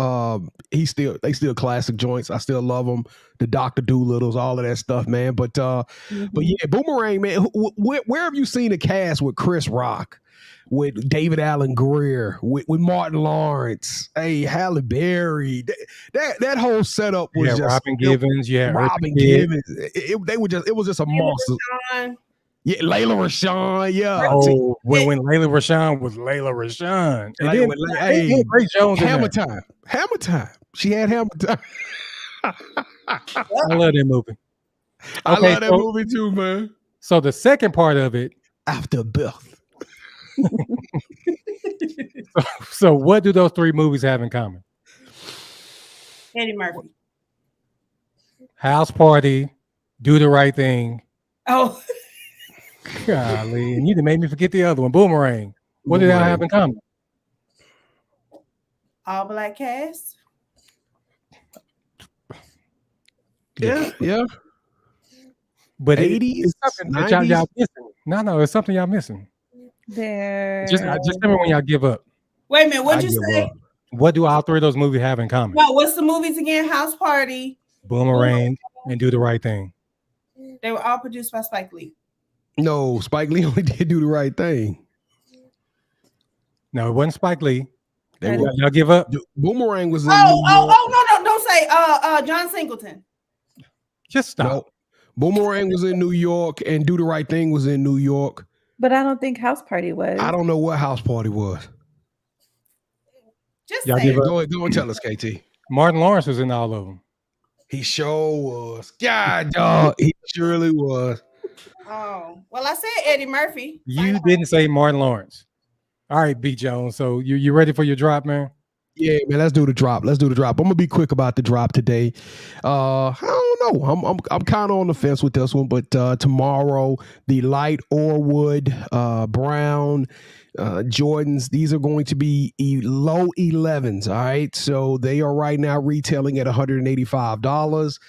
They still classic joints. I still love them. The Dr. Doolittles, all of that stuff, man. But yeah, Boomerang, man. Where have you seen a cast with Chris Rock, with David Allen Greer, with Martin Lawrence, Halle Berry? That whole setup was just Robin Givens. Yeah, Robin Givens. It was just a monster. Yeah, Layla Rashawn. Yeah. Oh, when Layla Rashawn was Layla Rashawn. And then Ray Jones. Hammer Time. Hammer Time. She had Hammer Time. I love that movie. I love that movie too, man. So the second part of it, After Birth. So what do those 3 movies have in common? Eddie Murphy. House Party, Do the Right Thing. Oh. Golly, and you made me forget the other one, Boomerang. What did that have in common? All black cast. Yeah. But 80s, it's something that y'all missing. No, it's something y'all missing. There. Just remember when y'all give up. Wait a minute, what'd you say? What do all 3 of those movies have in common? No, what's the movies again? House Party, Boomerang, and Do the Right Thing. They were all produced by Spike Lee. No, Spike Lee only did Do the Right Thing. No, it wasn't Spike Lee. Y'all give up? Boomerang was in no, don't say John Singleton. Just stop. No, Boomerang was in New York and Do the Right Thing was in New York. But I don't think House Party was. I don't know what House Party was. Just Y'all say give it. up? Go and tell us, KT. Martin Lawrence was in all of them. He sure was. God, dog. He surely was. Oh, well, I said Eddie Murphy. You didn't say Martin Lawrence. All right, B. Jones. So you ready for your drop, man? Yeah, man. Let's do the drop. I'm gonna be quick about the drop today. I don't know. I'm kind of on the fence with this one, but tomorrow the light Orwood Brown Jordans, these are going to be low 11s. All right, so they are right now retailing at $185.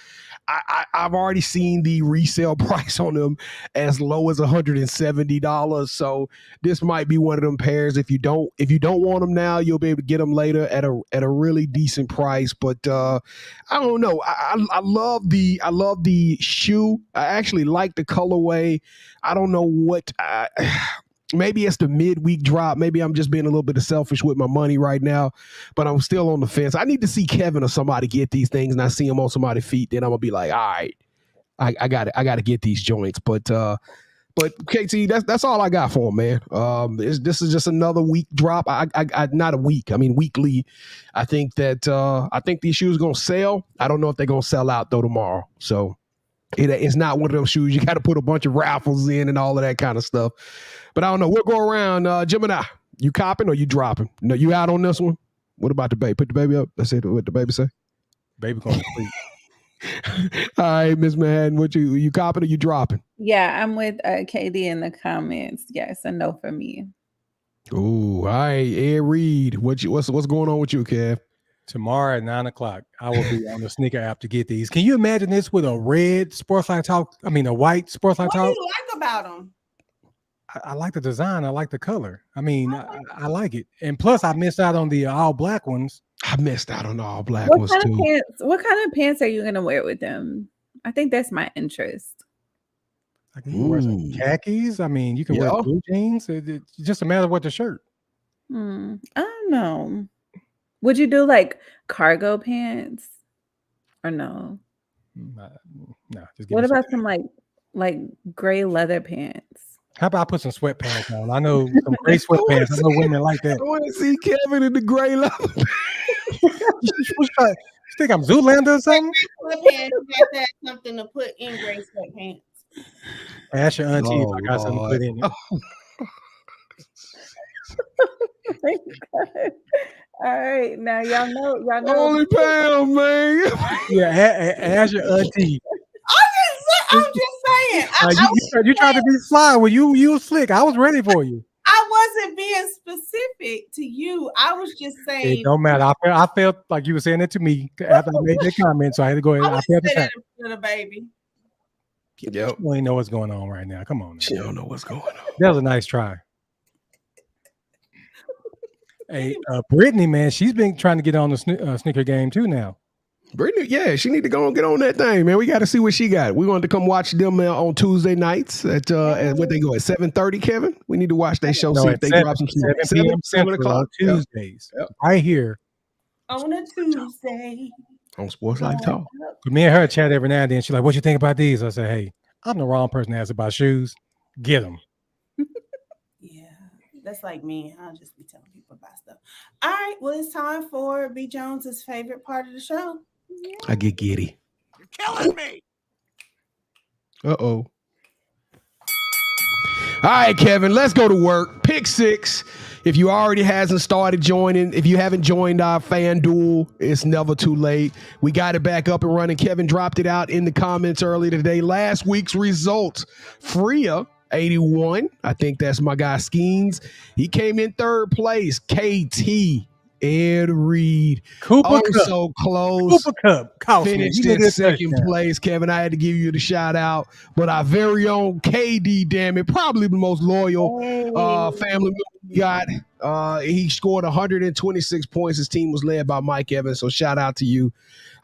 I've already seen the resale price on them as low as $170. So this might be one of them pairs. If you don't want them now, you'll be able to get them later at a really decent price. But I don't know. I love the shoe. I actually like the colorway. I don't know what. Maybe it's the midweek drop. Maybe I'm just being a little bit selfish with my money right now, but I'm still on the fence. I need to see Kevin or somebody get these things, and I see them on somebody's feet. Then I'm gonna be like, all right, I got to get these joints. But KT, that's all I got for him, man. This is just another week drop. I not a week. I mean weekly. I think these shoes gonna sell. I don't know if they're gonna sell out though tomorrow. So it's not one of those shoes you got to put a bunch of raffles in and all of that kind of stuff. But I don't know. We'll go around. Gemini, you copping or you dropping? No, you out on this one? What about the baby? Put the baby up. Let's see what the baby say. Baby going to sleep. All right, Ms.Manhattan, what you copping or you dropping? Yeah, I'm with KD in the comments. Yes, a no for me. Ooh, all right, Ed Reed, what's going on with you, Kev? Tomorrow at 9:00, I will be on the sneaker app to get these. Can you imagine this with a red SportsLifeTalk? I mean, a white SportsLifeTalk. What do you like about them? I like the design. I like the color. I mean, I like it. And plus, I missed out on the all black ones. I missed out on the all black ones too. What kind of pants are you going to wear with them? I think that's my interest. I can wear some khakis. I mean, you can wear blue jeans. It's just a matter of what the shirt. I don't know. Would you do like cargo pants or no? No. What about some like gray leather pants? How about I put some sweatpants on? I know some gray sweatpants. I know women like that. I want to see Kevin in the gray leather. You think I'm Zoolander or something? Sweatpants, you have to have something to put in gray sweatpants. Ask your auntie if I got something to put in it. All right, now y'all know. Only pound, man. Yeah, ask your auntie. I'm just saying. You tried to be sly when you were slick. I was ready for you. I wasn't being specific to you. I was just saying. It don't matter. I felt like you were saying it to me after I made that comment, so I had to go ahead. I felt the little baby. Yep. You don't even know what's going on right now. Come on. She don't know what's going on. That was a nice try. Hey, Brittany, man, she's been trying to get on the sneaker game too now. Brittany, yeah, she need to go and get on that thing, man. We got to see what she got. We wanted to come watch them on Tuesday nights at what they go at 7:30. Kevin, we need to watch that show. See if they drop some 7 o'clock Tuesdays, right here on a Tuesday on Sports Life Talk. Me and her chat every now and then. She's like, "What you think about these?" I said, "Hey, I'm the wrong person to ask about shoes. Get them." Yeah, that's like me. I'll just be telling people about stuff. All right, well, it's time for B. Jones's favorite part of the show. I get giddy. You're killing me. Uh-oh. All right, Kevin, let's go to work. Pick 6. If you already hasn't started joining, if you haven't joined our FanDuel, it's never too late. We got it back up and running. Kevin dropped it out in the comments earlier today. Last week's results. Freya, 81. I think that's my guy Skeens. He came in 3rd place. KT and Reed. Cooper so Cup. close. Cooper Cup. Finished in 2nd place. Kevin, I had to give you the shout out. But our very own KD, damn it, probably the most loyal family member we got. He scored 126 points. His team was led by Mike Evans. So shout out to you.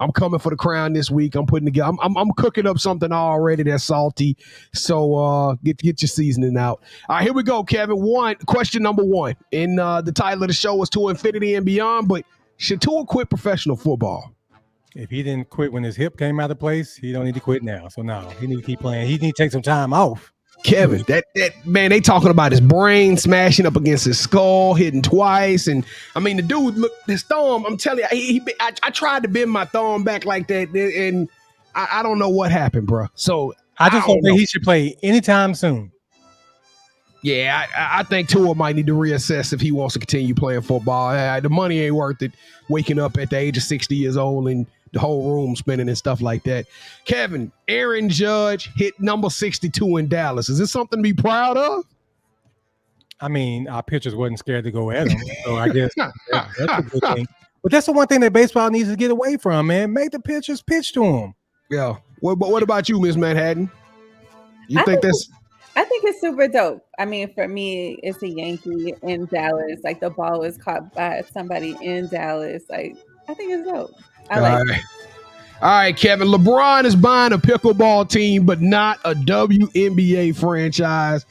I'm coming for the crown this week. I'm putting together. I'm cooking up something already that's salty. So get your seasoning out. All right, here we go, Kevin. Question number 1. In the title of the show was To Infinity and Beyond. But should Tua quit professional football? If he didn't quit when his hip came out of place, he don't need to quit now. So no, he need to keep playing. He need to take some time off. Kevin, that man, they talking about his brain smashing up against his skull, hitting twice, and I mean the dude, look, his thumb. I'm telling you, I tried to bend my thumb back like that, and I don't know what happened, bro. So I just don't think he should play anytime soon. Yeah, I think Tua might need to reassess if he wants to continue playing football. The money ain't worth it. Waking up at the age of 60 years old and the whole room spinning and stuff like that. Kevin, Aaron Judge hit number 62 in Dallas. Is this something to be proud of? I mean, our pitchers wasn't scared to go at him, so I guess that's a good thing. But that's the one thing that baseball needs to get away from, man. Make the pitchers pitch to him. Yeah. What about you, Ms.Manhattan? I think it's super dope. I mean, for me, it's a Yankee in Dallas. Like the ball was caught by somebody in Dallas. Like I think it's dope. All right, Kevin. LeBron is buying a pickleball team, but not a WNBA franchise.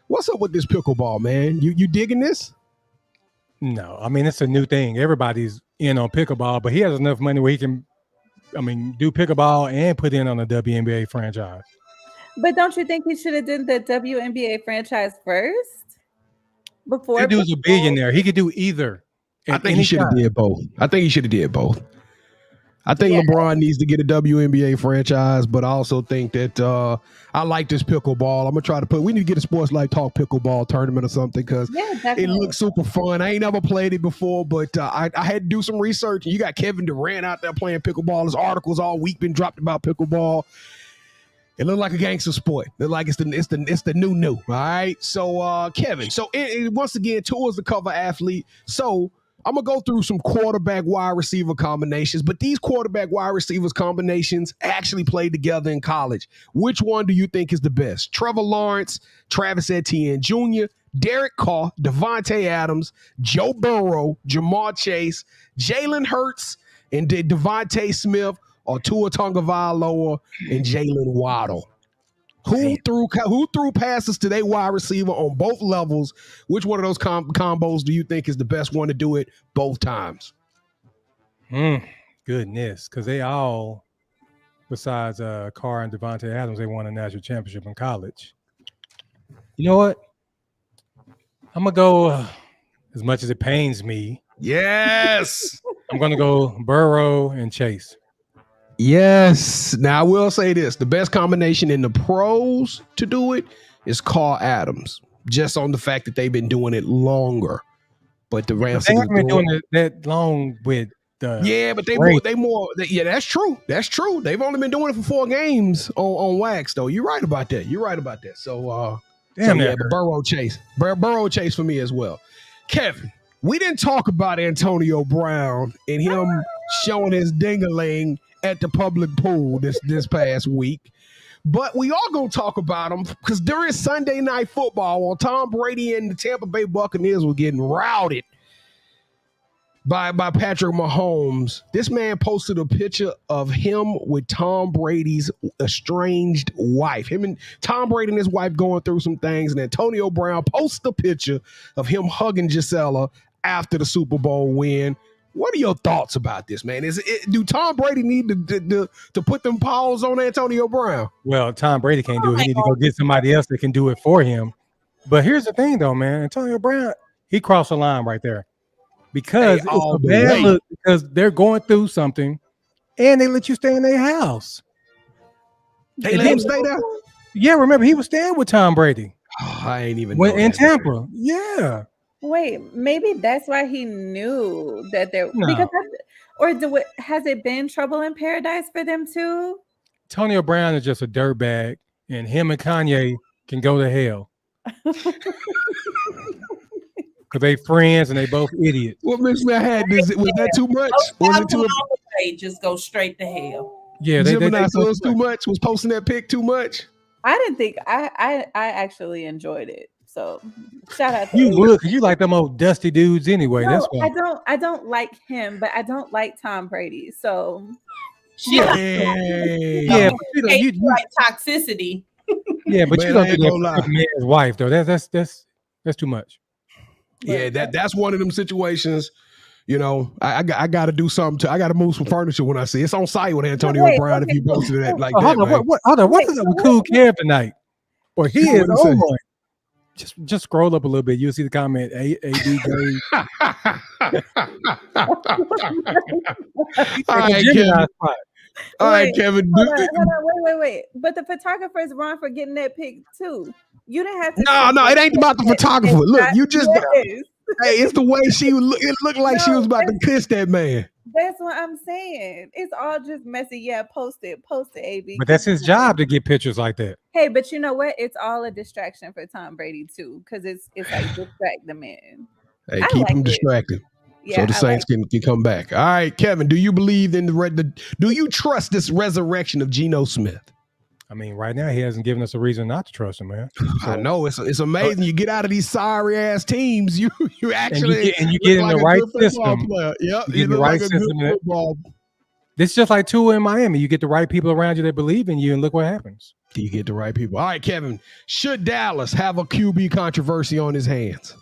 What's up with this pickleball, man? You digging this? No, I mean, it's a new thing. Everybody's in on pickleball, but he has enough money where he can, do pickleball and put in on a WNBA franchise. But don't you think he should have done the WNBA franchise first? Before that dude's a billionaire. He could do either. I think he should have did both. I think LeBron needs to get a WNBA franchise, but I also think that I like this pickleball. I'm gonna try to we need to get a Sports Life Talk pickleball tournament or something because it looks super fun. I ain't never played it before, but I had to do some research. And you got Kevin Durant out there playing pickleball. His articles all week been dropped about pickleball. It looked like a gangster sport. It looked like it's the new. All right. So Kevin. So once again, Tua's the cover athlete. So I'm going to go through some quarterback wide receiver combinations, but these quarterback wide receivers combinations actually played together in college. Which one do you think is the best? Trevor Lawrence, Travis Etienne Jr., Derek Carr, Devontae Adams, Joe Burrow, Jamar Chase, Jalen Hurts, and Devontae Smith, or Tua Tagovailoa and Jalen Waddle? Who threw passes to their wide receiver on both levels? Which one of those combos do you think is the best one to do it both times? Goodness, because they all, besides Carr and Devontae Adams, they won a national championship in college. You know what? I'm going to go, as much as it pains me. Yes. I'm going to go Burrow and Chase. Yes. Now, I will say this. The best combination in the pros to do it is Carr Adams, just on the fact that they've been doing it longer. But the Rams haven't been doing it that long with the but that's true. That's true. They've only been doing it for 4 games on wax, though. You're right about that. So, but Burrow Chase for me as well. Kevin, we didn't talk about Antonio Brown and him showing his ding-a-ling at the public pool this past week. But we are going to talk about him because during Sunday Night Football, while Tom Brady and the Tampa Bay Buccaneers were getting routed by Patrick Mahomes, this man posted a picture of him with Tom Brady's estranged wife. Him and Tom Brady and his wife going through some things, and Antonio Brown posted a picture of him hugging Gisela after the Super Bowl win. What are your thoughts about this, man? Do Tom Brady need to put them paws on Antonio Brown? Well, Tom Brady can't do it. He need to go get somebody else that can do it for him. But here's the thing, though, man. Antonio Brown, he crossed the line right there because it's a bad look because they're going through something, and they let you stay in their house. They let him stay there? Yeah, remember he was staying with Tom Brady. I ain't even know in Tampa. Yeah. Wait, maybe that's why he knew that has it been trouble in paradise for them too? Antonio Brown is just a dirtbag, and him and Kanye can go to hell. Because they friends and they both idiots. What Ms.Manhattan was that too much? Was it too much? Just go straight to hell. Yeah, Gemini Jones too much. Was posting that pic too much? I didn't think I actually enjoyed it. So shout out to you. Would because you like them old dusty dudes anyway. No, that's why. I don't like him, but I don't like Tom Brady. So you like toxicity. Yeah, but you don't do that for man's wife though. That's too much. Yeah, that's one of them situations. You know, I got to do something. I got to move some furniture when I see it's on site with Antonio Brown. If you posted that like that, hold on. What is up with Cool Kev tonight? Or he is on one. Just scroll up a little bit. You'll see the comment. AD Gary. All right, Kevin. Wait. But the photographer's wrong for getting that pic too. You didn't have to. No, it ain't about the photographer. Look, you just. Hey, it's the way it looked like she was about to kiss that man. That's what I'm saying. It's all just messy. Yeah, post it, AB. But that's his job to get pictures like that. Hey, but you know what? It's all a distraction for Tom Brady too, because it's like distract the man. Hey, keep him distracted. Yeah, so the Saints can come back. All right, Kevin, do you believe in do you trust this resurrection of Geno Smith? I mean, right now he hasn't given us a reason not to trust him, man. So, I know it's amazing. You get out of these sorry ass teams, you actually and you get in the right system. Yeah, you get the right system. This is just like Tua in Miami. You get the right people around you that believe in you, and look what happens. You get the right people. All right, Kevin. Should Dallas have a QB controversy on his hands?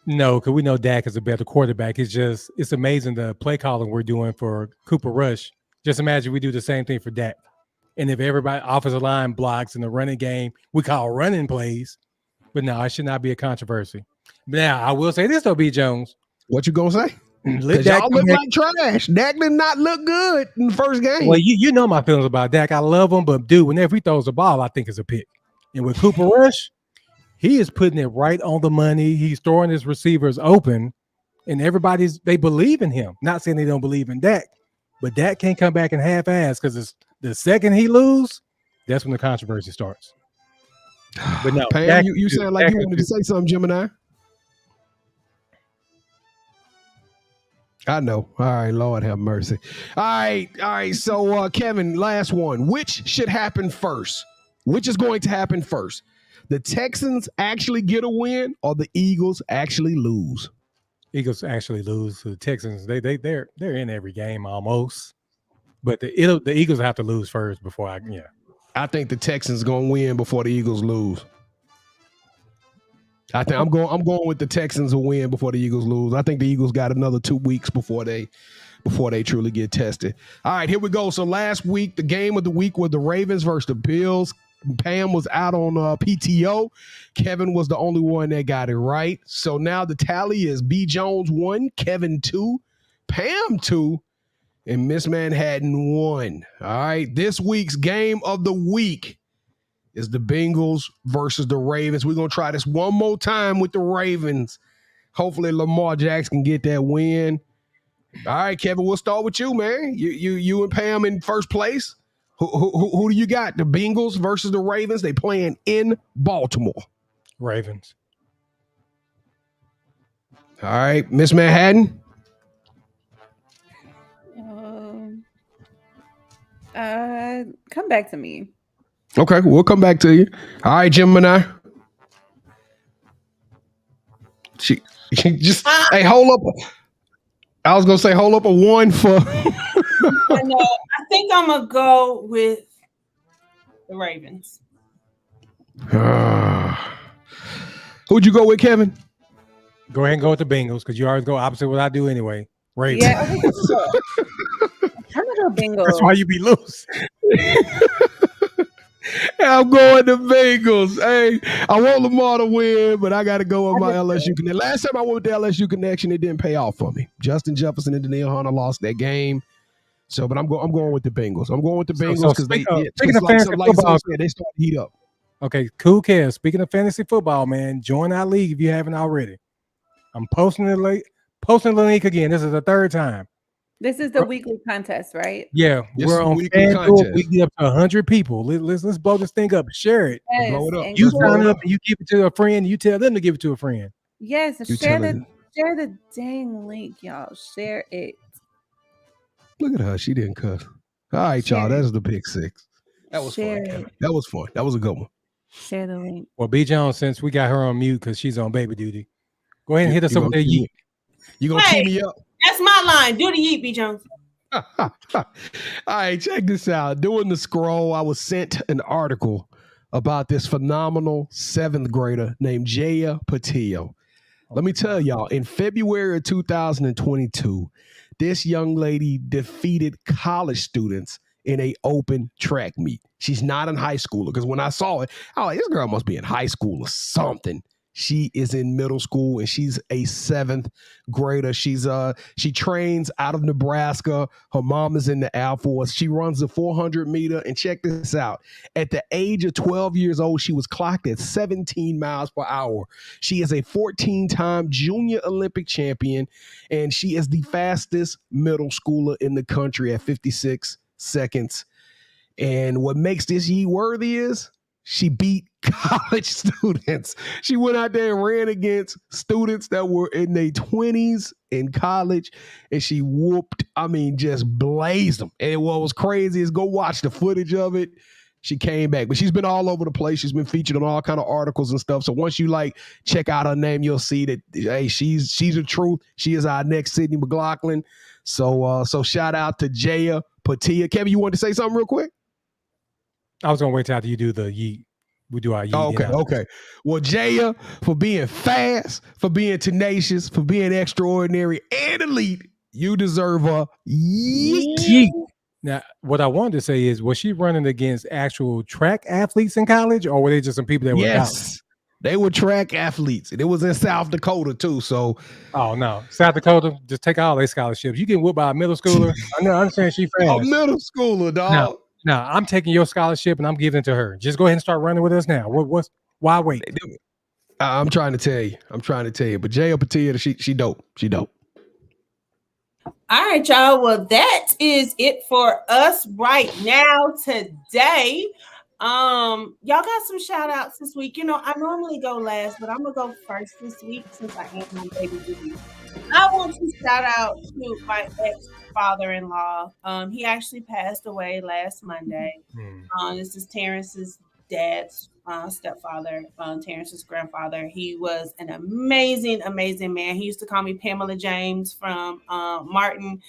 No, because we know Dak is a better quarterback. It's amazing the play calling we're doing for Cooper Rush. Just imagine we do the same thing for Dak. And if everybody offensive line blocks in the running game, we call running plays. But no, it should not be a controversy. Now, I will say this though, B. Jones. What you gonna say? Let Because Dak y'all come look back. like trash. Dak did not look good in the first game. Well, you know my feelings about Dak. I love him, but dude, whenever he throws the ball, I think it's a pick. And with Cooper Rush, he is putting it right on the money. He's throwing his receivers open, and they believe in him. Not saying they don't believe in Dak, but Dak can't come back and half-ass because the second he lose, that's when the controversy starts. But no, Pam, Dak you sound like you wanted to say something, Gemini. I know. All right, Lord have mercy. All right. So, Kevin, last one. Which should happen first? Which is going to happen first? The Texans actually get a win, or the Eagles actually lose? Eagles actually lose to the Texans. They're in every game almost, but the Eagles have to lose first before I think the Texans gonna win before the Eagles lose. I think I'm going with the Texans will win before the Eagles lose. I think the Eagles got another 2 weeks before they truly get tested. All right, here we go. So last week, the game of the week was the Ravens versus the Bills. Pam was out on PTO. Kevin was the only one that got it right. So now the tally is B. Jones 1, Kevin 2, Pam 2, and Ms.Manhattan 1. All right, this week's game of the week is the Bengals versus the Ravens. We're going to try this one more time with the Ravens. Hopefully Lamar Jackson can get that win. All right, Kevin, we'll start with you, man. You and Pam in first place. Who do you got? The Bengals versus the Ravens. They playing in Baltimore. Ravens. All right, Ms.Manhattan. Come back to me. Okay, we'll come back to you. All right, Gemini. She just hey, hold up. I was gonna say hold up a 1 for. I think I'm gonna go with the Ravens. Who'd you go with, Kevin? Go ahead and go with the Bengals because you always go opposite what I do anyway. Ravens. Yeah, I'm gonna go Bengals. That's why you be loose. I'm going to Bengals. Hey, I want Lamar to win, but I got to go with my LSU connection. Last time I went with the LSU connection, it didn't pay off for me. Justin Jefferson and Danielle Hunter lost that game. So, but I'm going with the Bengals. I'm going with the Bengals because speaking of fantasy football, they start to heat up. Okay, cool, Kev. Speaking of fantasy football, man, join our league if you haven't already. I'm posting the link again. This is the third time. This is the weekly contest, right? Yeah, we're on FanDuel. We get up to 100 people. Let's blow this thing up. Share it. Yes, blow it up. You sign up and you give it to a friend. You tell them to give it to a friend. Yes, share the dang link, y'all. Share it. Look at her. She didn't cuss. All right, y'all. That's the pick 6. That was fun, Kevin. That was fun. That was a good one. Share the link. Well, B. Jones, since we got her on mute because she's on baby duty, go ahead and hit us up with that yeet. You gonna tee me up? That's my line. Do the yeet, B. Jones. All right, check this out. Doing the scroll, I was sent an article about this phenomenal 7th grader named Jaya Patillo. Let me tell y'all, in February of 2022, this young lady defeated college students in a open track meet. She's not in high school because when I saw it, I was like, this girl must be in high school or something. She is in middle school and she's a 7th grader. She trains out of Nebraska. Her mom is in the Air Force. She runs the 400 meter. And check this out. At the age of 12 years old, she was clocked at 17 miles per hour. She is a 14-time junior Olympic champion, and she is the fastest middle schooler in the country at 56 seconds. And what makes this yeet worthy is she beat college students. She went out there and ran against students that were in their 20s in college, and she just blazed them. And what was crazy is go watch the footage of it. She came back, but she's been all over the place. She's been featured on all kind of articles and stuff. So once you check out her name, you'll see that hey, she's the truth. She is our next Sydney McLaughlin. So shout out to Jaya Patillo. Kevin, you want to say something real quick? I was gonna wait till after you do the yeet. We do our yeet. Okay. Well, Jaya, for being fast, for being tenacious, for being extraordinary and elite, you deserve a yeet. Now, what I wanted to say is, was she running against actual track athletes in college, or were they just some people that were Yes. They were track athletes, and it was in South Dakota too. So, Oh no, South Dakota, just take all their scholarships. You get whooped by a middle schooler. I understand she a fast. middle schooler, dog. No, I'm taking your scholarship and I'm giving it to her. Just go ahead and start running with us now. Why wait? I'm trying to tell you. But Jaya Patia, she dope. She dope. All right, y'all. Well, that is it for us right now today. Y'all got some shout outs this week. I normally go last, but I'm gonna go first this week since I am on baby duty. I want to shout out to my ex-father-in-law. He actually passed away last Monday. This is Terrence's dad's stepfather, Terrence's grandfather. He was an amazing, amazing man. He used to call me Pamela James from Martin.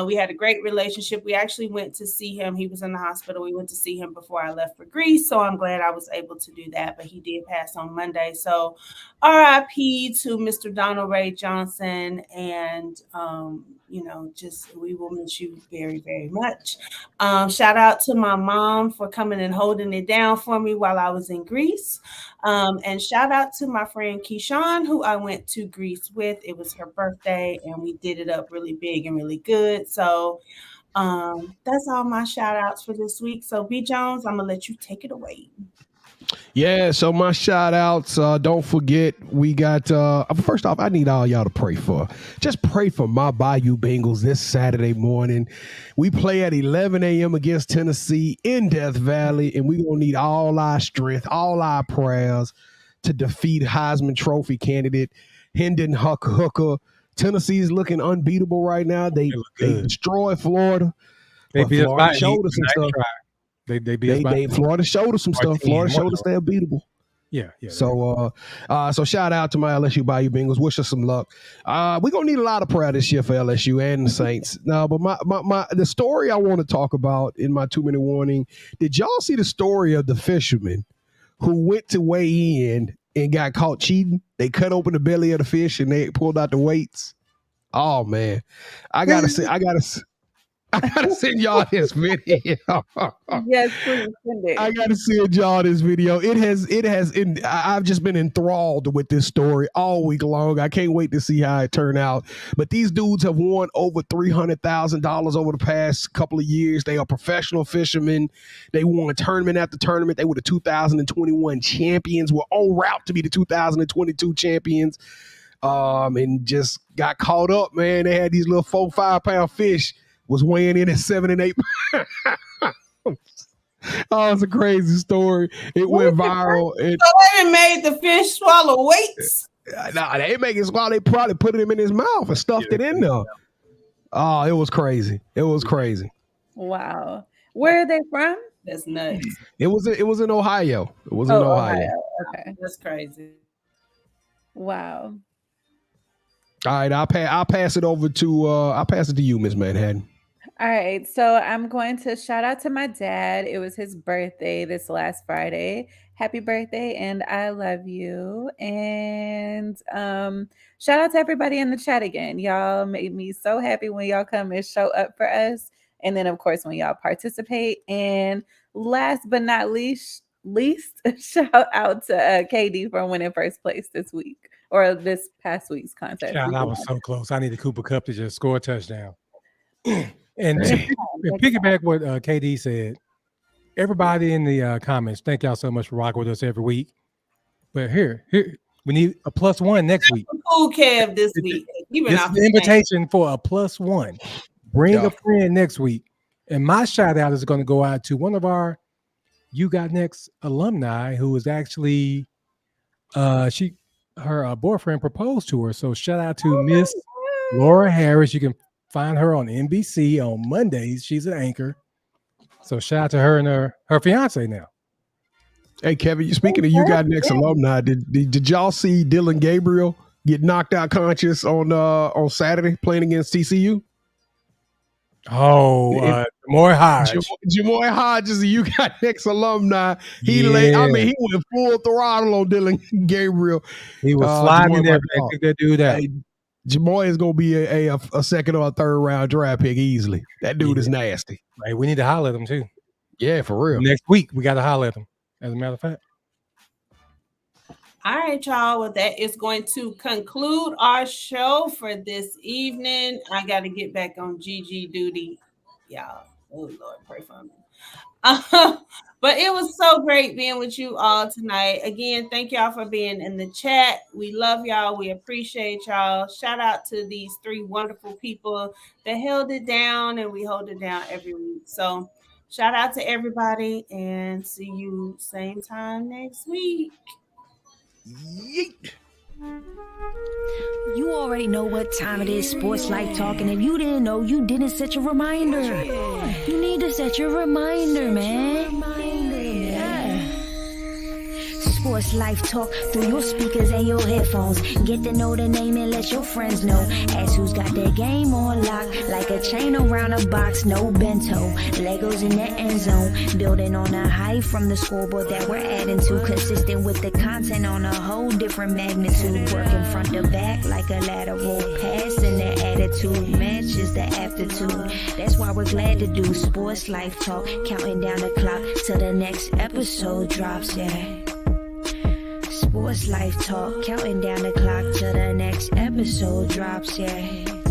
We had a great relationship. We actually went to see him. He was in the hospital. We went to see him before I left for Greece. So I'm glad I was able to do that. But he did pass on Monday. So RIP to Mr. Donald Ray Johnson. And, just we will miss you very, very much. Shout out to my mom for coming and holding it down for me while I was in Greece. And shout out to my friend Keyshawn, who I went to Greece with. It was her birthday and we did it up really big and really good. So that's all my shout outs for this week. So B Jones, I'm gonna let you take it away. Yeah, so my shout outs, don't forget, we got, first off, I need all y'all to pray for. Just pray for my Bayou Bengals this Saturday morning. We play at 11 a.m. against Tennessee in Death Valley, and we're going to need all our strength, all our prayers to defeat Heisman Trophy candidate Hendon Hooker. Tennessee is looking unbeatable right now. They destroyed Florida. They beat Florida us showed us some stuff. Florida showed us some stuff. Florida showed us they're beatable. Yeah. So shout out to my LSU Bayou Bengals. Wish us some luck. We're gonna need a lot of prayer this year for LSU and the Saints. No, but my the story I want to talk about in my 2-minute warning. Did y'all see the story of the fisherman who went to weigh in and got caught cheating? They cut open the belly of the fish and they pulled out the weights. Oh man, I gotta send y'all this video. Yes, please send it. I gotta send y'all this video. I've just been enthralled with this story all week long. I can't wait to see how it turned out. But these dudes have won over $300,000 over the past couple of years. They are professional fishermen. They won tournament after tournament. They were the 2021 champions. We're en route to be the 2022 champions. And just got caught up, man. They had these little 4-5 pound fish. Was weighing in at 7 and 8 pounds. Oh, it's a crazy story. It went viral. So they made the fish swallow weights? Nah, they ain't making it swallow. They probably put him in his mouth and stuffed it in there. Oh, it was crazy. Wow. Where are they from? That's nuts. It was in Ohio. It was in Ohio. Okay. That's crazy. Wow. All right, I'll pass it over to you, Ms.Manhattan. All right, so I'm going to shout out to my dad. It was his birthday this last Friday. Happy birthday, and I love you. And shout out to everybody in the chat again. Y'all made me so happy when y'all come and show up for us. And then, of course, when y'all participate. And last but not least, shout out to KD for winning first place this week or this past week's contest. I was so close. I need the Cooper Cup to just score a touchdown. And to piggyback what KD said, everybody in the comments, thank y'all so much for rocking with us every week. But here, we need a +1 next week. Cool Kev this week. This is the invitation for a +1. Bring a friend next week. And my shout out is going to go out to one of our You Got Next alumni who is actually her boyfriend proposed to her. So shout out to Miss Laura Harris. You can find her on NBC on Mondays. She's an anchor. So shout out to her and her fiance now. Hey, Kevin, you speaking of You Got Next alumni, did y'all see Dylan Gabriel get knocked out conscious on Saturday playing against TCU? Oh, Jamoy Hodge. Jamoy Hodge is a You Got Next alumni. He went full throttle on Dylan Gabriel. He was sliding there. Took that dude out. Hey, Jamoy is going to be a second or a third round draft pick easily. That dude is nasty. Hey, we need to holler at him too. Yeah, for real. Next week, we got to holler at him, as a matter of fact. All right, y'all. Well, that is going to conclude our show for this evening. I got to get back on GG duty, y'all. Oh, Lord, pray for me. But it was so great being with you all tonight. Again, thank y'all for being in the chat. We love y'all. We appreciate y'all. Shout out to these 3 wonderful people that held it down, and we hold it down every week. So shout out to everybody, and see you same time next week. Yeet. You already know what time it is, Sports Life Talk, and if you didn't know, you didn't set your reminder. You need to set your reminder, man. Sports Life Talk through your speakers and your headphones. Get to know the name and let your friends know. Ask who's got their game on lock, like a chain around a box, no bento. Legos in the end zone, building on a height from the scoreboard that we're adding to. Consistent with the content on a whole different magnitude. Working front to back like a lateral pass, and the attitude matches the aptitude. That's why we're glad to do Sports Life Talk, counting down the clock till the next episode drops, yeah. Sports Life Talk, counting down the clock till the next episode drops, yeah.